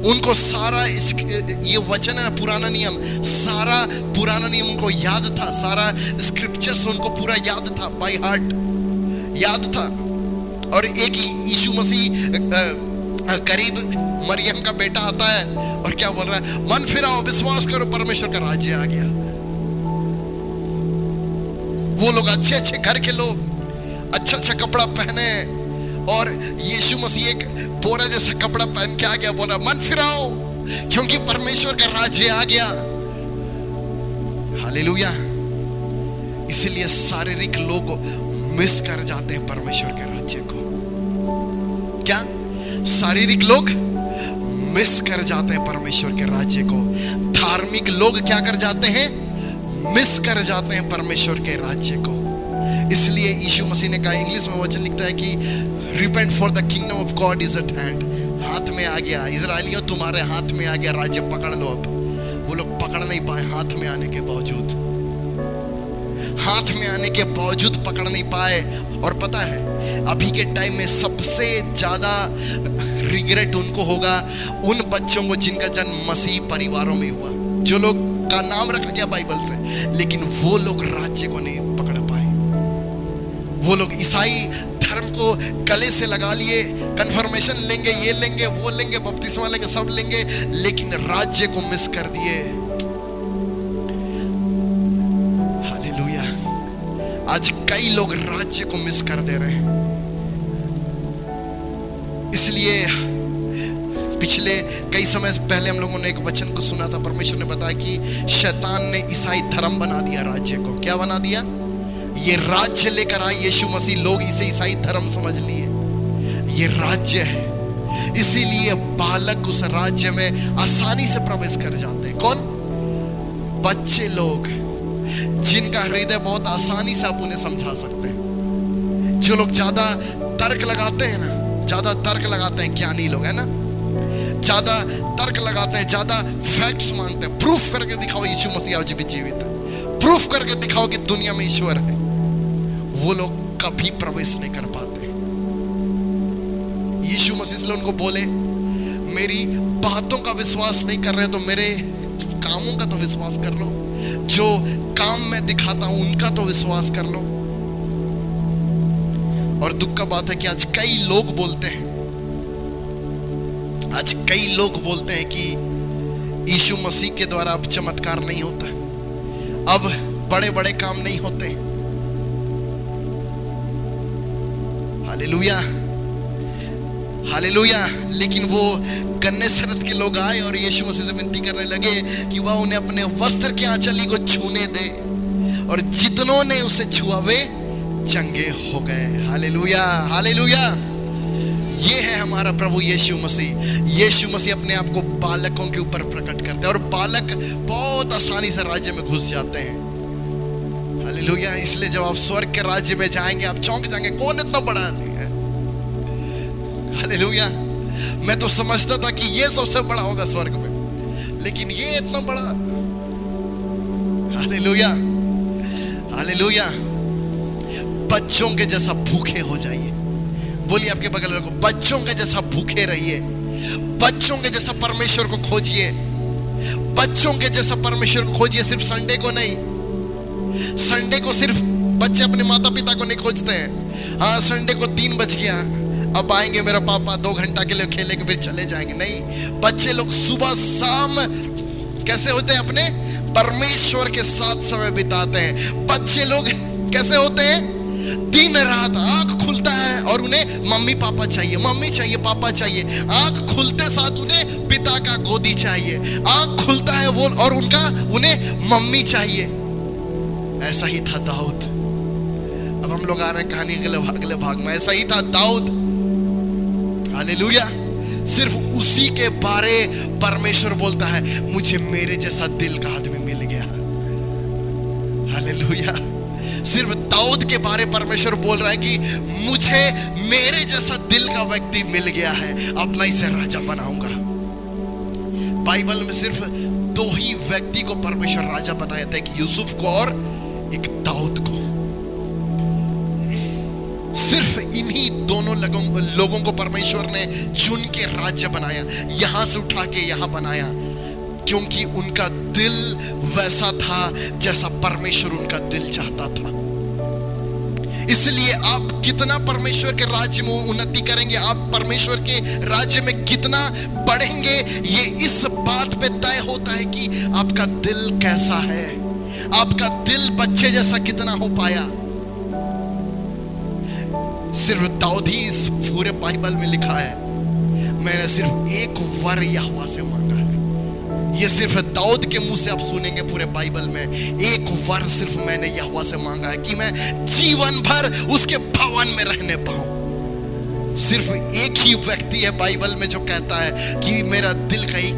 उनको सारा ये वचन है ना, पुराना नियम, सारा पुराना नियम उनको याद था, सारा स्क्रिप्चर्स उनको पूरा याद था, बाय हार्ट याद था। और एक यीशु मसीह करीब मरियम का बेटा आता है और क्या बोल रहा है, मन फिराओ, विश्वास करो, परमेश्वर का राज्य आ गया। वो लोग अच्छे अच्छे घर के लोग, अच्छा अच्छा कपड़ा पहने, और यीशु मसीह एक बोरा जैसा कपड़ा पहन के आ गया, बोला मन फिराओ क्योंकि परमेश्वर का राज्य आ गया। हालेलुया। इसलिए शारीरिक लोग मिस कर जाते हैं परमेश्वर के राज्य को। क्या शारीरिक लोग मिस कर जाते हैं परमेश्वर के राज्य को। धार्मिक लोग क्या कर जाते हैं, मिस कर जाते हैं परमेश्वर के राज्य को। इसलिए यीशु मसीह ने कहा, इंग्लिश में वचन लिखता है कि repent for the kingdom of God is eight hand. हाथ में आ गया, इजराइलियों तुम्हारे हाथ में आ गया, राज्य पकड़ लो। अब वो लोग पकड़ नहीं पाए, हाथ में आने के बावजूद, हाथ में आने के बावजूद पकड़ नहीं पाए। और पता है, अभी के टाइम में सबसे ज्यादा रिग्रेट उनको होगा, उन बच्चों को जिनका जन्म मसीह परिवारों में हुआ, जो लोग का नाम रखा गया बाइबल से, लेकिन वो लोग राज्य को नहीं पकड़ पाए। वो लोग ईसाई धर्म को गले से लगा लिए, कन्फर्मेशन लेंगे, ये लेंगे, वो लेंगे, बपतिस्मा लेंगे, सब लेंगे, लेकिन राज्य को मिस कर दिए। हालेलुया। आज कई लोग राज्य को मिस कर दे रहे हैं। इसलिए पिछले कई समय पहले हम लोगों ने एक वचन को सुना था, परमेश्वर ने बताया कि शैतान ने ईसाई धर्म बना दिया राज्य को। क्या बना दिया, ये राज्य लेकर आए यीशु मसीह, लोग इसे ईसाई धर्म समझ लिए, ये राज्य है। इसीलिए बालक उस राज्य में आसानी से प्रवेश कर जाते हैं। कौन? बच्चे लोग, जिनका हृदय बहुत आसानी से आप उन्हें समझा सकते हैं। जो लोग ज्यादा तर्क लगाते हैं ना, ज्यादा तर्क लगाते हैं, ज्ञानी लोग है ना, ज्यादा तर्क लगाते हैं, ज्यादा फैक्ट्स मांगते हैं, प्रूफ करके दिखाओ यीशु मसीह आज भी जीवित है, प्रूफ करके दिखाओ कि दुनिया में ईश्वर है। वो लोग कभी प्रवेश नहीं कर पाते। यीशु मसीह इसलिए उनको बोले, मेरी बातों का विश्वास नहीं कर रहे तो मेरे कामों का तो विश्वास कर लो, जो काम मैं दिखाता हूं उनका तो विश्वास कर लो। और दुख का बात है कि आज कई लोग बोलते हैं, आज कई लोग बोलते हैं कि यीशु मसीह के द्वारा अब चमत्कार नहीं होता, अब बड़े बड़े काम नहीं होते। Hallelujah, hallelujah. लेकिन वो गन्नेसरत के लोग आए और यीशु मसीह से विनती करने लगे कि वह उन्हें अपने वस्त्र के आंचली को छूने दे, और जितनों ने उसे छुआ वे चंगे हो गए। Hallelujah, hallelujah. ये है हमारा प्रभु यीशु मसीह। यीशु मसीह अपने आप को बालकों के ऊपर प्रकट करते हैं और बालक बहुत आसानी से राज्य में घुस जाते हैं। हालेलुया। इसलिए जब आप स्वर्ग के राज्य में जाएंगे आप चौंक जाएंगे, कौन इतना बड़ा है। हालेलुया। मैं तो समझता था कि ये सबसे बड़ा होगा स्वर्ग में, लेकिन ये इतना बड़ा। Hallelujah, hallelujah. बच्चों के जैसा भूखे हो जाइए। बोलिए आपके बगल वाले को, बच्चों के जैसा भूखे रहिए, बच्चों के जैसा परमेश्वर को खोजिए, बच्चों के जैसा परमेश्वर को खोजिए। सिर्फ संडे को नहीं, संडे को सिर्फ बच्चे अपने माता पिता को नहीं खोजते हैं। हाँ, संडे को 3 बज गया, अब आएंगे मेरा पापा 2 घंटा के लिए खेलेंगे फिर चले जाएंगे। नहीं, बच्चे लोग सुबह शाम कैसे होते हैं, अपने परमेश्वर के साथ समय बिताते हैं। बच्चे लोग कैसे होते हैं, दिन रात आंख खुलता है और उन्हें मम्मी पापा चाहिए, मम्मी चाहिए, पापा चाहिए। आंख खुलते साथ उन्हें पिता का गोदी चाहिए। आंख खुलता है वो और उन्हें मम्मी चाहिए। ऐसा ही था दाऊद। अब हम लोग आ रहे हैं कहानी के अगले भाग में। ऐसा ही था दाऊद। हालेलुया। सिर्फ उसी के बारे परमेश्वर बोलता है, मुझे मेरे जैसा दिल का आदमी मिल गया। हालेलुया। सिर्फ दाऊद के बारे परमेश्वर बोल रहा है कि मुझे मेरे जैसा दिल का व्यक्ति मिल गया है, अब मैं इसे राजा बनाऊंगा। बाइबल में सिर्फ दो ही व्यक्ति को परमेश्वर राजा बनाया था, एक यूसुफ को और एक दाऊद को। सिर्फ इन्हीं दोनों लोगों को परमेश्वर ने चुन के राज्य बनाया, यहां से उठा के यहां बनाया, क्योंकि उनका दिल वैसा था जैसा परमेश्वर उनका दिल चाहता था। इसलिए आप कितना परमेश्वर के राज्य में उन्नति करेंगे, आप परमेश्वर के राज्य में कितना बढ़ेंगे, ये इस बात पे तय होता है कि आपका दिल कैसा है, आपका दिल बच्चे जैसा कितना हो पाया। सिर्फ दाऊद ही इस पूरे बाइबल में लिखा है, मैंने सिर्फ एक वर यहोवा से मांगा है। ये सिर्फ दाऊद के मुंह से आप सुनेंगे पूरे बाइबल में, एक वर सिर्फ मैंने यहोवा से मांगा है कि मैं जीवन भर उसके भवन में रहने पाऊं। सिर्फ एक ही व्यक्ति है बाइबल में जो कहता है कि मेरा दिल का एक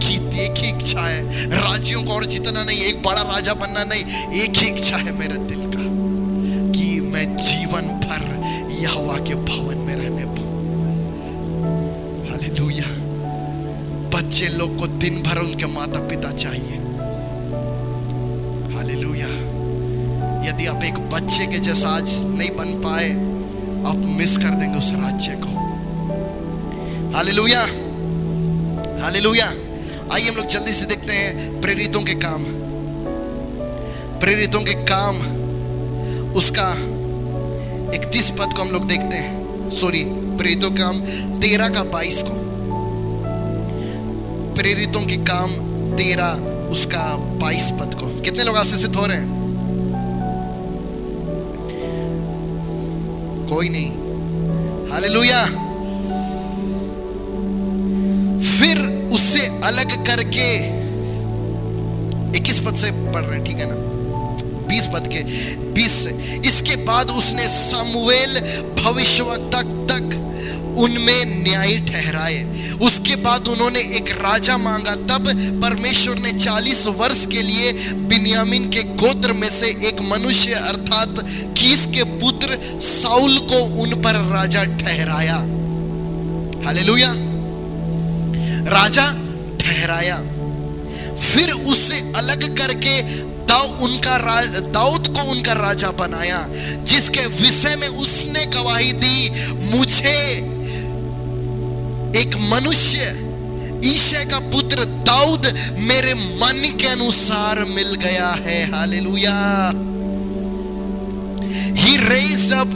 ही इच्छा है, राज्यों का और जितना नहीं, एक बड़ा राजा बनना नहीं, एक ही इच्छा है मेरे दिल का कि मैं जीवन भर यहोवा के भवन में रहने पाऊं। हालेलुया। बच्चे लोग को दिन भर उनके माता पिता चाहिए। हालेलुया। यदि आप एक बच्चे के जैसा आज नहीं बन पाए, आप मिस कर देंगे उस राज्य को। हालेलुया। हालेलुया। आइए हम लोग जल्दी से देखते हैं प्रेरितों के काम। प्रेरितों के काम उसका 31 पद को हम लोग देखते हैं, प्रेरितों के काम 13 का 22 को। प्रेरितों के काम 13 उसका 22 पद को। कितने लोग आशीषित हो रहे हैं? कोई नहीं। हालेलुया। फिर उससे अलग करके 21 पद से पढ़ रहे हैं, ठीक है ना? 20 पद के 20 से, इसके बाद उसने सामुएल भविष्यवक्ता तक उनमें न्यायी ठहराए। उसके बाद उन्होंने एक राजा मांगा। तब परमेश्वर ने 40 वर्ष के लिए बिन्यामीन के गोत्र में से एक मनुष्य अर्थात कीस के पुत्र साउल को उन पर राजा ठहराया। हालेलुया। राजा ठहराया। फिर उससे अलग करके दाऊद को उनका राजा बनाया, जिसके विषय में उसने गवाही दी, मुझे एक मनुष्य ईशे का पुत्र दाऊद मेरे मन के अनुसार मिल गया है। Hallelujah. He raised up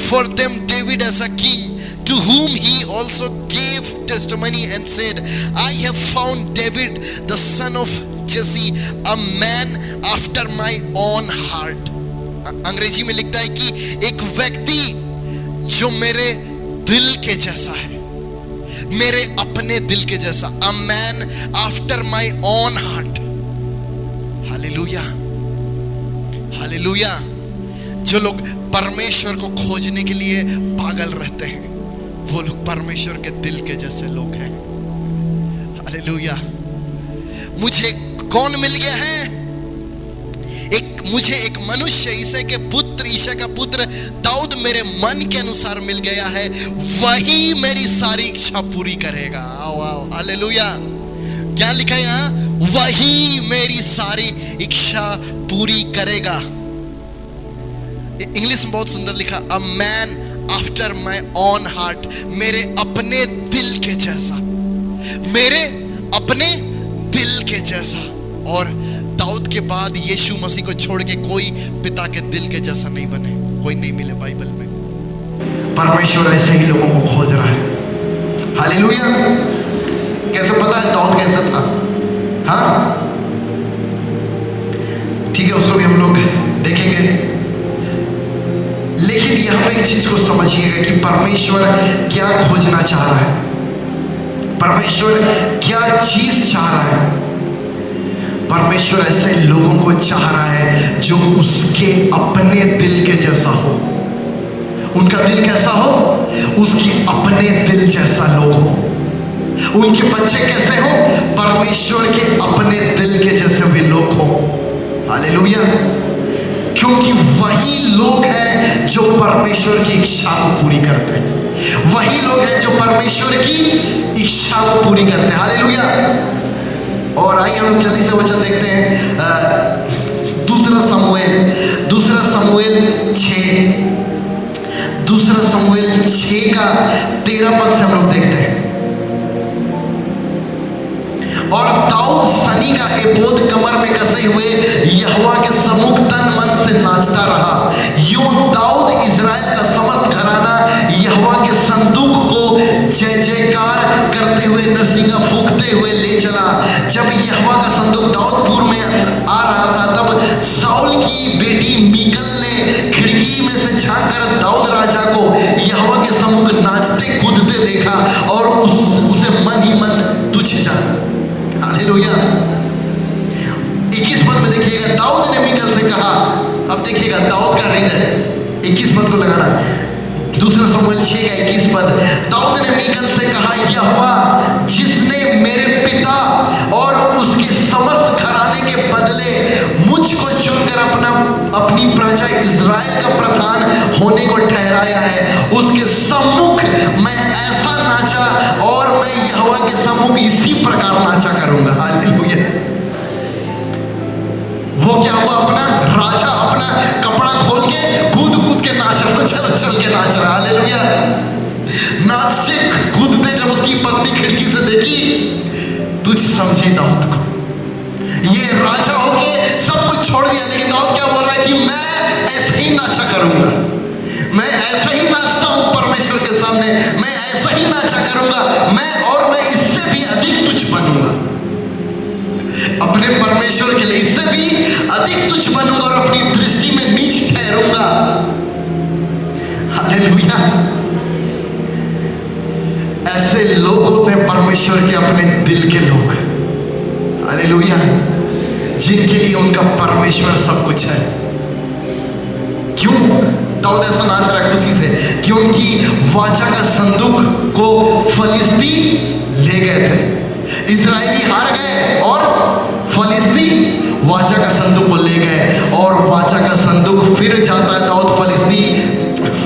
for them David as a king, to whom he also gave testimony and said, I have found David the son of Jesse, a man after my own heart. अंग्रेजी में लिखता है कि एक व्यक्ति जो मेरे दिल के जैसा है, मेरे अपने दिल के जैसा, a man after my own heart. Hallelujah. Hallelujah. जो लोग परमेश्वर को खोजने के लिए पागल रहते हैं, वो लोग परमेश्वर के दिल के जैसे लोग हैं। हालेलुया। मुझे कौन मिल गया है? मुझे एक मनुष्य ईशे का पुत्र दाऊद मेरे मन के अनुसार मिल गया है, वही मेरी सारी इच्छा पूरी करेगा। हालेलुया। क्या लिखा है यहाँ? वही मेरी सारी इच्छा पूरी करेगा। इंग्लिश में बहुत सुंदर लिखा, a man after my on heart, मेरे अपने दिल के जैसा, मेरे अपने दिल के जैसा। और दाऊद के बाद यीशु मसीह को छोड़ के कोई पिता के दिल के जैसा नहीं बने, कोई नहीं मिले बाइबल में। परमेश्वर ऐसे ही लोगों को खोज रहा है। हालेलुया। कैसे पता है दाऊद कैसा था? हाँ, ठीक है, उसको भी हम लोग देखेंगे। लेकिन यहां एक चीज को समझिएगा कि परमेश्वर क्या खोजना चाह रहा है, परमेश्वर क्या चीज चाह रहा है। परमेश्वर ऐसे लोगों को चाह रहा है जो उसके अपने दिल के जैसा हो, उनका दिल कैसा हो? उसके अपने दिल जैसा लोग हो। उनके बच्चे कैसे हो? परमेश्वर के अपने दिल के जैसे वे लोग हो। हालेलुया। क्योंकि वही लोग हैं जो परमेश्वर की इच्छा को पूरी करते हैं। वही लोग हैं जो परमेश्वर की इच्छा को पूरी करते हैं। हालेलुया। और आइए हम जल्दी से वचन देखते हैं। दूसरा समूएल 6 का 13 पद से हम लोग देखते हैं। और दाऊद सनी का एपोद कमर में कसे हुए यहोवा के सम्मुख तन मन से नाचता रहा। यूं दाऊद इज़राइल का समस्त घराना यहोवा के संदूक को जय जयकार करते हुए नरसिंगा फूंकते हुए ले चला। जब यहोवा का संदूक दाऊदपुर में आ रहा था, तब साउल की बेटी मीकल ने खिड़की में से झांक कर दाऊद राजा को यहोवा के सम्मुख नाचते कूदते देखा और उसे मन ही मन तुच्छ जाना। हालेलुया। 21 पद में देखिएगा, दाऊद ने मीकल से कहा। अब देखिएगा दाऊद का हृदय, 21 पद को लगाना। दूसरा समूएल 6 का 21 पद। दाऊद ने मीकल से कहा, यहोवा जिसने मेरे पिता और उसके समस्त घराने के बदले मुझको चुनकर अपनी प्रजा इज़राइल का प्रधान होने को ठहराया है, उसके सम्मुख मैं ऐसा नाचा और मैं यहोवा के सम्मुख इसी प्रकार नाचा करूंगा। हालेलुया। वो क्या हुआ? अपना राजा अपना कपड़ा खोल के कूद कूद के नाच रहा, चल चल के नाच रहा। हालेलुया। नाचते कूदते जब उसकी पत्नी खिड़की से देखी, तुझ समझी दाऊद को, ये राजा होके सब कुछ छोड़ दिया, लेकिन दाऊद क्या बोल रहा है कि मैं ऐसे ही नाचा करूंगा, मैं ऐसे ही नाचता हूं परमेश्वर के सामने, मैं ऐसा ही नाचा करूंगा, मैं इससे भी अधिक तुच्छ बनूंगा अपने परमेश्वर के लिए, इससे भी अधिक तुच्छ बनूंगा और अपनी दृष्टि में नीच ठहरूंगा। हालेलुया। ऐसे लोग होते हैं परमेश्वर के अपने दिल के लोग। हालेलुया। जिनके लिए उनका परमेश्वर सब कुछ है। क्यों दाऊद ऐसा नाच रहा है खुशी से? क्योंकि वाचा का संदूक को फलिस्ती ले गए थे। इजरायली हार गए और फलिस्ती वाचा का संदूक को ले गए, और वाचा का संदूक फिर जाता है। दाऊद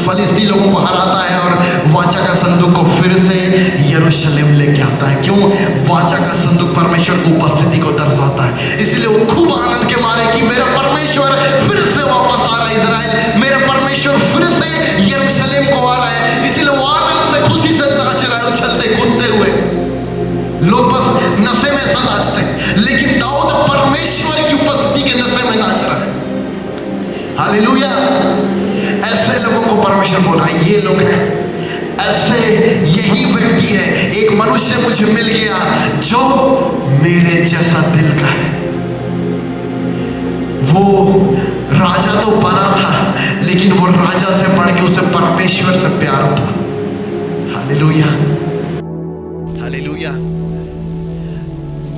फलिस्ती लोगों को हराता है और वाचा का संदूक को फिर से यरूशलेम लेके आता है। क्यों? वाचा का संदूक परमेश्वर की उपस्थिति को दर्शाता है। इसलिए वो खूब आनंद के मारे कि मेरा परमेश्वर फिर से वापस आ रहा है इजराइल, मेरा परमेश्वर फिर से यरूशलेम को आ रहा है। इसलिए वो आनंद से खुशी से नाच रहा है, उछलते कूदते हुए। लोग बस नशे में ऐसा नाचते हैं, लेकिन दाऊद परमेश्वर की उपस्थिति के नशे में नाच रहा है। हालेलुया। ऐसे लोगों को परमेश्वर बोल रहा है, ये लोग हैं ऐसे, यही व्यक्ति है, एक मनुष्य मुझे मिल गया जो मेरे जैसा दिल का है। वो राजा तो बना था, लेकिन वो राजा से बढ़ के उसे परमेश्वर से प्यार था। हालेलुया। हालेलुया।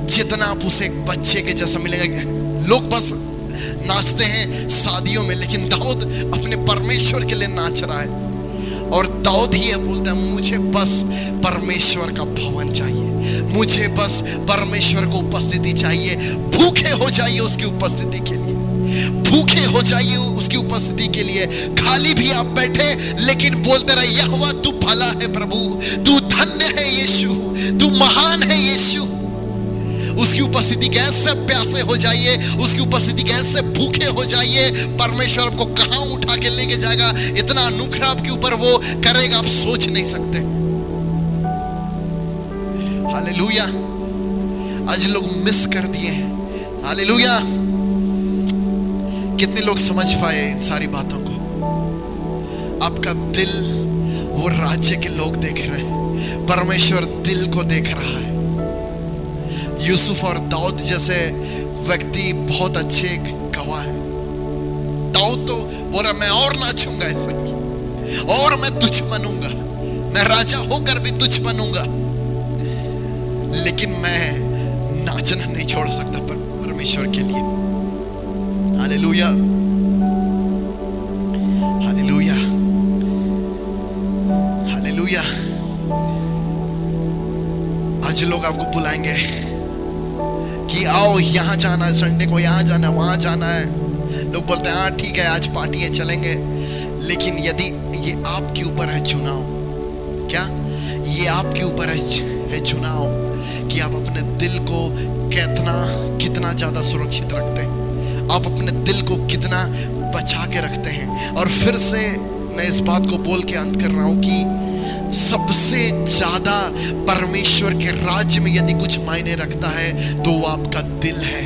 जितना आप उसे एक बच्चे के जैसा मिलेगा। लोग बस नाचते हैं शादियों में, लेकिन दाऊद अपने परमेश्वर के लिए नाच रहा है। और दाऊद ही बोलता है, मुझे बस परमेश्वर का भवन चाहिए, मुझे बस परमेश्वर को उपस्थिति चाहिए। भूखे हो जाइए उसकी उपस्थिति के लिए, भूखे हो जाइए उसकी उपस्थिति के लिए। खाली भी आप बैठे, लेकिन बोलते रहे, यहोवा तू भला है प्रभु, तू धन्य है यीशु, तू महान है यीशु। उसकी उपस्थिति कैसे प्यासे हो जाइए, उसकी उपस्थिति कैसे भूखे हो जाइए। परमेश्वर आपको कहां उठा के लेके जाएगा, इतना अनुग्रह आपके ऊपर वो करेगा, आप सोच नहीं सकते। हालेलुया। आज लोग मिस कर दिए। हालेलुया। कितने लोग समझ पाए इन सारी बातों को? आपका दिल, वो राज्य के लोग देख रहे हैं, परमेश्वर दिल को देख रहा है। यूसुफ और दाऊद जैसे व्यक्ति बहुत अच्छे गवाह हैं। दाऊद तो बोल रहा, मैं और नाचूंगा ऐसा ही, और मैं तुच्छ बनूंगा, मैं राजा होकर भी तुच्छ बनूंगा, लेकिन मैं नाचना नहीं छोड़ सकता परमेश्वर के लिए। हालेलुया। हालेलुया। आज लोग आपको बुलाएंगे कि आओ यहाँ जाना है, संडे को यहाँ जाना है, वहाँ जाना है। लोग बोलते हैं हाँ ठीक है आज पार्टी है चलेंगे। लेकिन यदि ये आपके ऊपर है चुनाव, क्या ये आपके ऊपर है चुनाव कि आप अपने दिल को कितना ज्यादा सुरक्षित रखते हैं, आप अपने दिल को कितना बचा के रखते हैं। और फिर से मैं इस बात को बोल के अंत कर रहा हूं कि सबसे ज्यादा परमेश्वर के राज्य में यदि कुछ मायने रखता है तो वो आपका दिल है।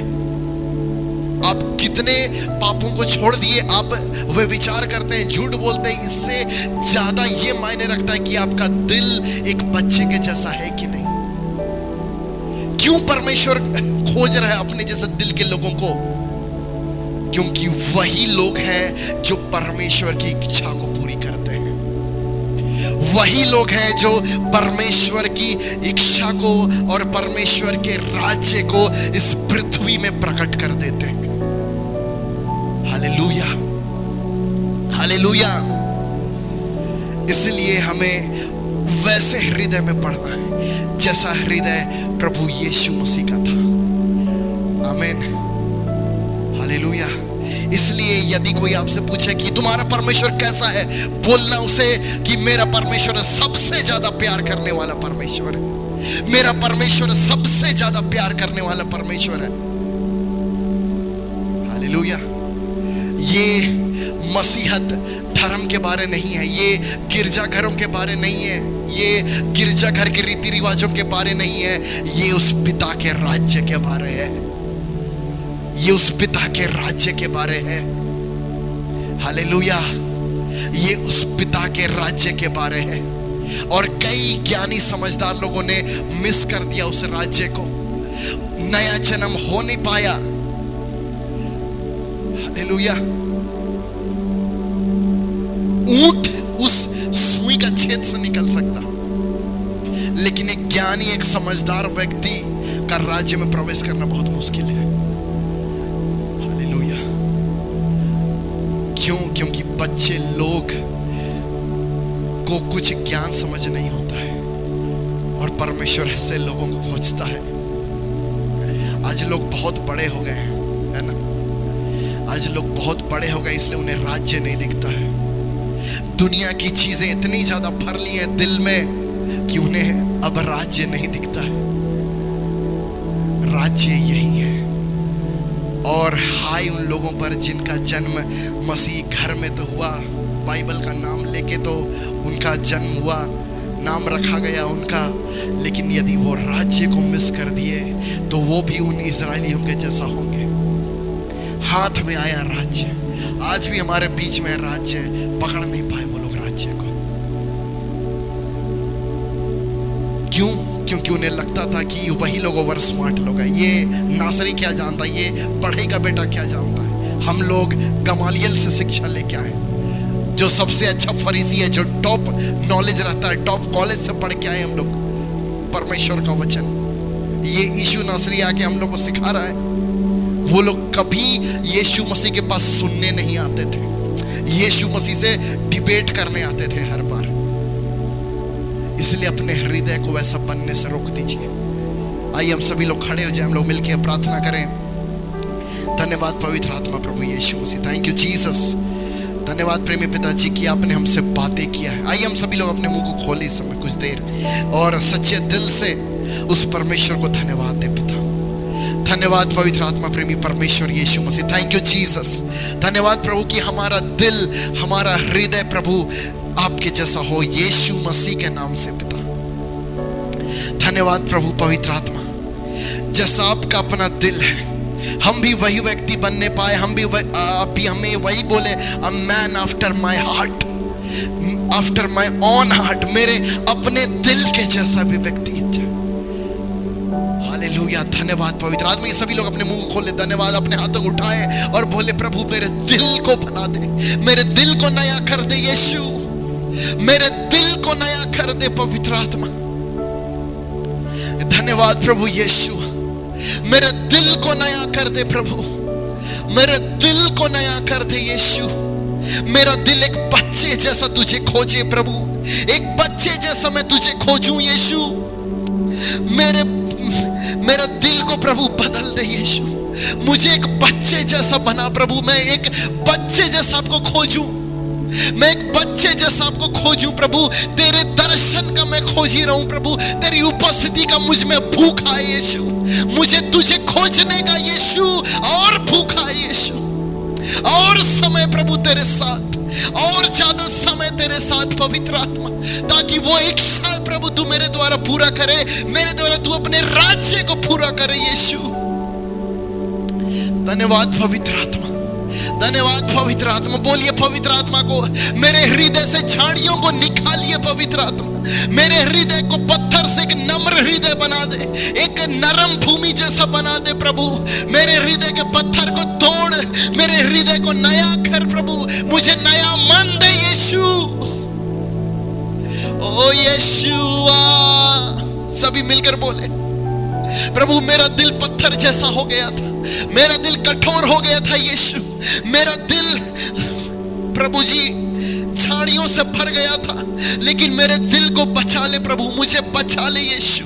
आप कितने पापों को छोड़ दिए, आप वे विचार करते हैं, झूठ बोलते हैं, इससे ज्यादा ये मायने रखता है कि आपका दिल एक बच्चे के जैसा है कि नहीं। क्यों परमेश्वर खोज रहा है अपने जैसे दिल के लोगों को? क्योंकि वही लोग हैं जो परमेश्वर की इच्छा को पूरी करते हैं, वही लोग हैं जो परमेश्वर की इच्छा को और परमेश्वर के राज्य को इस पृथ्वी में प्रकट कर देते हैं। Hallelujah, hallelujah. इसलिए हमें वैसे हृदय में पढ़ना है जैसा हृदय प्रभु यीशु मसीह का था। आमीन, हालेलुया। इसलिए यदि कोई आपसे पूछे कि तुम्हारा परमेश्वर कैसा है, बोलना उसे कि मेरा परमेश्वर सबसे ज्यादा प्यार करने वाला परमेश्वर है। मेरा परमेश्वर सबसे ज्यादा प्यार करने वाला परमेश्वर है। हालेलुया। ये मसीहत धर्म के बारे नहीं है, ये गिरजाघरों के बारे नहीं है, ये गिरजाघर के रीति रिवाजों के बारे नहीं है, ये उस पिता के राज्य के बारे है, ये उस पिता के राज्य के बारे है। हालेलुया, ये उस पिता के राज्य के बारे है। और कई ज्ञानी समझदार लोगों ने मिस कर दिया उस राज्य को, नया जन्म हो नहीं पाया। हालेलुया। ऊंट उस सुई का छेद से निकल सकता, लेकिन एक ज्ञानी, एक समझदार व्यक्ति का राज्य में प्रवेश करना बहुत मुश्किल है। हालेलुया। क्यों? क्योंकि बच्चे लोग को कुछ ज्ञान समझ नहीं होता है और परमेश्वर ऐसे लोगों को खोजता है। आज लोग बहुत बड़े हो गए हैं, है ना? आज लोग बहुत बड़े हो गए, इसलिए उन्हें राज्य नहीं दिखता है। दुनिया की चीजें इतनी ज्यादा भर ली हैं दिल में कि उन्हें अब राज्य नहीं दिखता है। राज्य यही है। और हाय उन लोगों पर जिनका जन्म मसीह घर में तो हुआ, बाइबल का नाम लेके तो उनका जन्म हुआ, नाम रखा गया उनका, लेकिन यदि वो राज्य को मिस कर दिए तो वो भी उन इजरायलियों के जैसा होंगे। हाथ में आया राज्य, आज भी हमारे बीच में राज्य, पकड़ नहीं पाए वो लोग राज्य को। क्यों? क्योंकि उन्हें लगता था कि वही लोग ओवर स्मार्ट लोग हैं, ये नासरी क्या जानता है, ये पढ़े का बेटा क्या जानता है। हम लोग गमालियल से शिक्षा लेके आए, जो सबसे अच्छा फरीसी है, जो टॉप नॉलेज रहता है, टॉप कॉलेज से पढ़ के आए हम लोग परमेश्वर का वचन। ये यीशु नासरी आके हम लोग को सिखा रहा है। वो लोग कभी यीशु मसीह के पास सुनने नहीं आते थे, यीशु मसीह से डिबेट करने आते थे हर बार। इसलिए अपने हृदय को वैसा बनने से रोक दीजिए। आइए हम सभी लोग खड़े हो जाए, हम लोग मिलकर प्रार्थना करें। धन्यवाद पवित्र आत्मा प्रभु यीशु मसीह, थैंक यू जीसस। धन्यवाद प्रेमी पिताजी कि आपने हमसे बातें किया है। आइए हम सभी लोग अपने मुंह को खोले इस समय कुछ देर और सच्चे दिल से उस परमेश्वर को धन्यवाद दे। पिता धन्यवाद पवित्र आत्मा प्रेमी परमेश्वर यीशु मसीह, थैंक यू जीसस। धन्यवाद प्रभु कि हमारा दिल, हमारा हृदय प्रभु आपके जैसा हो यीशु मसीह के नाम से। पिता धन्यवाद प्रभु पवित्र आत्मा, जैसा आपका अपना दिल है हम भी वही व्यक्ति बनने पाए, हम भी आप भी हमें वही बोले, a man after my heart, after my own heart, मेरे अपने दिल के जैसा भी व्यक्ति है। हालेलुया। धन्यवाद पवित्र आत्मा। ये सभी लोग अपने मुंह को खोले, धन्यवाद, अपने हाथों को उठाए और बोले प्रभु मेरे दिल को बना दे, मेरे दिल को नया कर दे यीशु, मेरे दिल को नया कर दे पवित्र आत्मा। धन्यवाद प्रभु यीशु, मेरे दिल को नया कर दे प्रभु, मेरे दिल को नया कर दे यीशु। मेरा दिल एक बच्चे जैसा तुझे खोजे प्रभु, एक बच्चे जैसा मैं तुझे खोजूं यीशु। मेरा दिल को प्रभु बदल दे यीशु। मुझे एक बच्चे जैसा बना प्रभु, मैं एक बच्चे जैसा आपको खोजूं, मैं एक बच्चे जैसा आपको खोजूं प्रभु। तेरे दर्शन का मैं खोज ही रहूं प्रभु, तेरी उपस्थिति का मुझ में भूखा है यीशु। मुझे तुझे खोजने का यीशु और भूखा है यीशु। और समय प्रभु तेरे साथ, और ज्यादा समय तेरे साथ पवित्र आत्मा, ताकि वो इच्छा प्रभु तू मेरे द्वारा पूरा करे, मेरे द्वारा तू अपने राज्य को पूरा करे यीशु। धन्यवाद पवित्र आत्मा, धन्यवाद पवित्र आत्मा। बोलिए पवित्र आत्मा को, मेरे हृदय से झाड़ियों को निकालिए पवित्र आत्मा। मेरे हृदय को पत्थर से एक नम्र हृदय बना दे, एक नरम भूमि जैसा बना दे प्रभु। मेरे हृदय के पत्थर को तोड़, मेरे हृदय को नया कर प्रभु। मुझे नया मन दे यीशु। ओ यीशुआ, सभी मिलकर बोले प्रभु मेरा दिल पत्थर जैसा हो गया था, मेरा दिल कठोर हो गया था यीशु। मेरा दिल प्रभु जी झाड़ियों से भर गया था, लेकिन मेरे दिल को बचा ले प्रभु, मुझे बचा ले यीशु।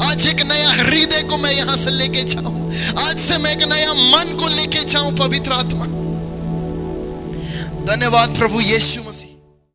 आज एक नया हृदय को मैं यहां से लेके जाऊं, आज से मैं एक नया मन को लेके जाऊं पवित्र आत्मा। धन्यवाद प्रभु यीशु।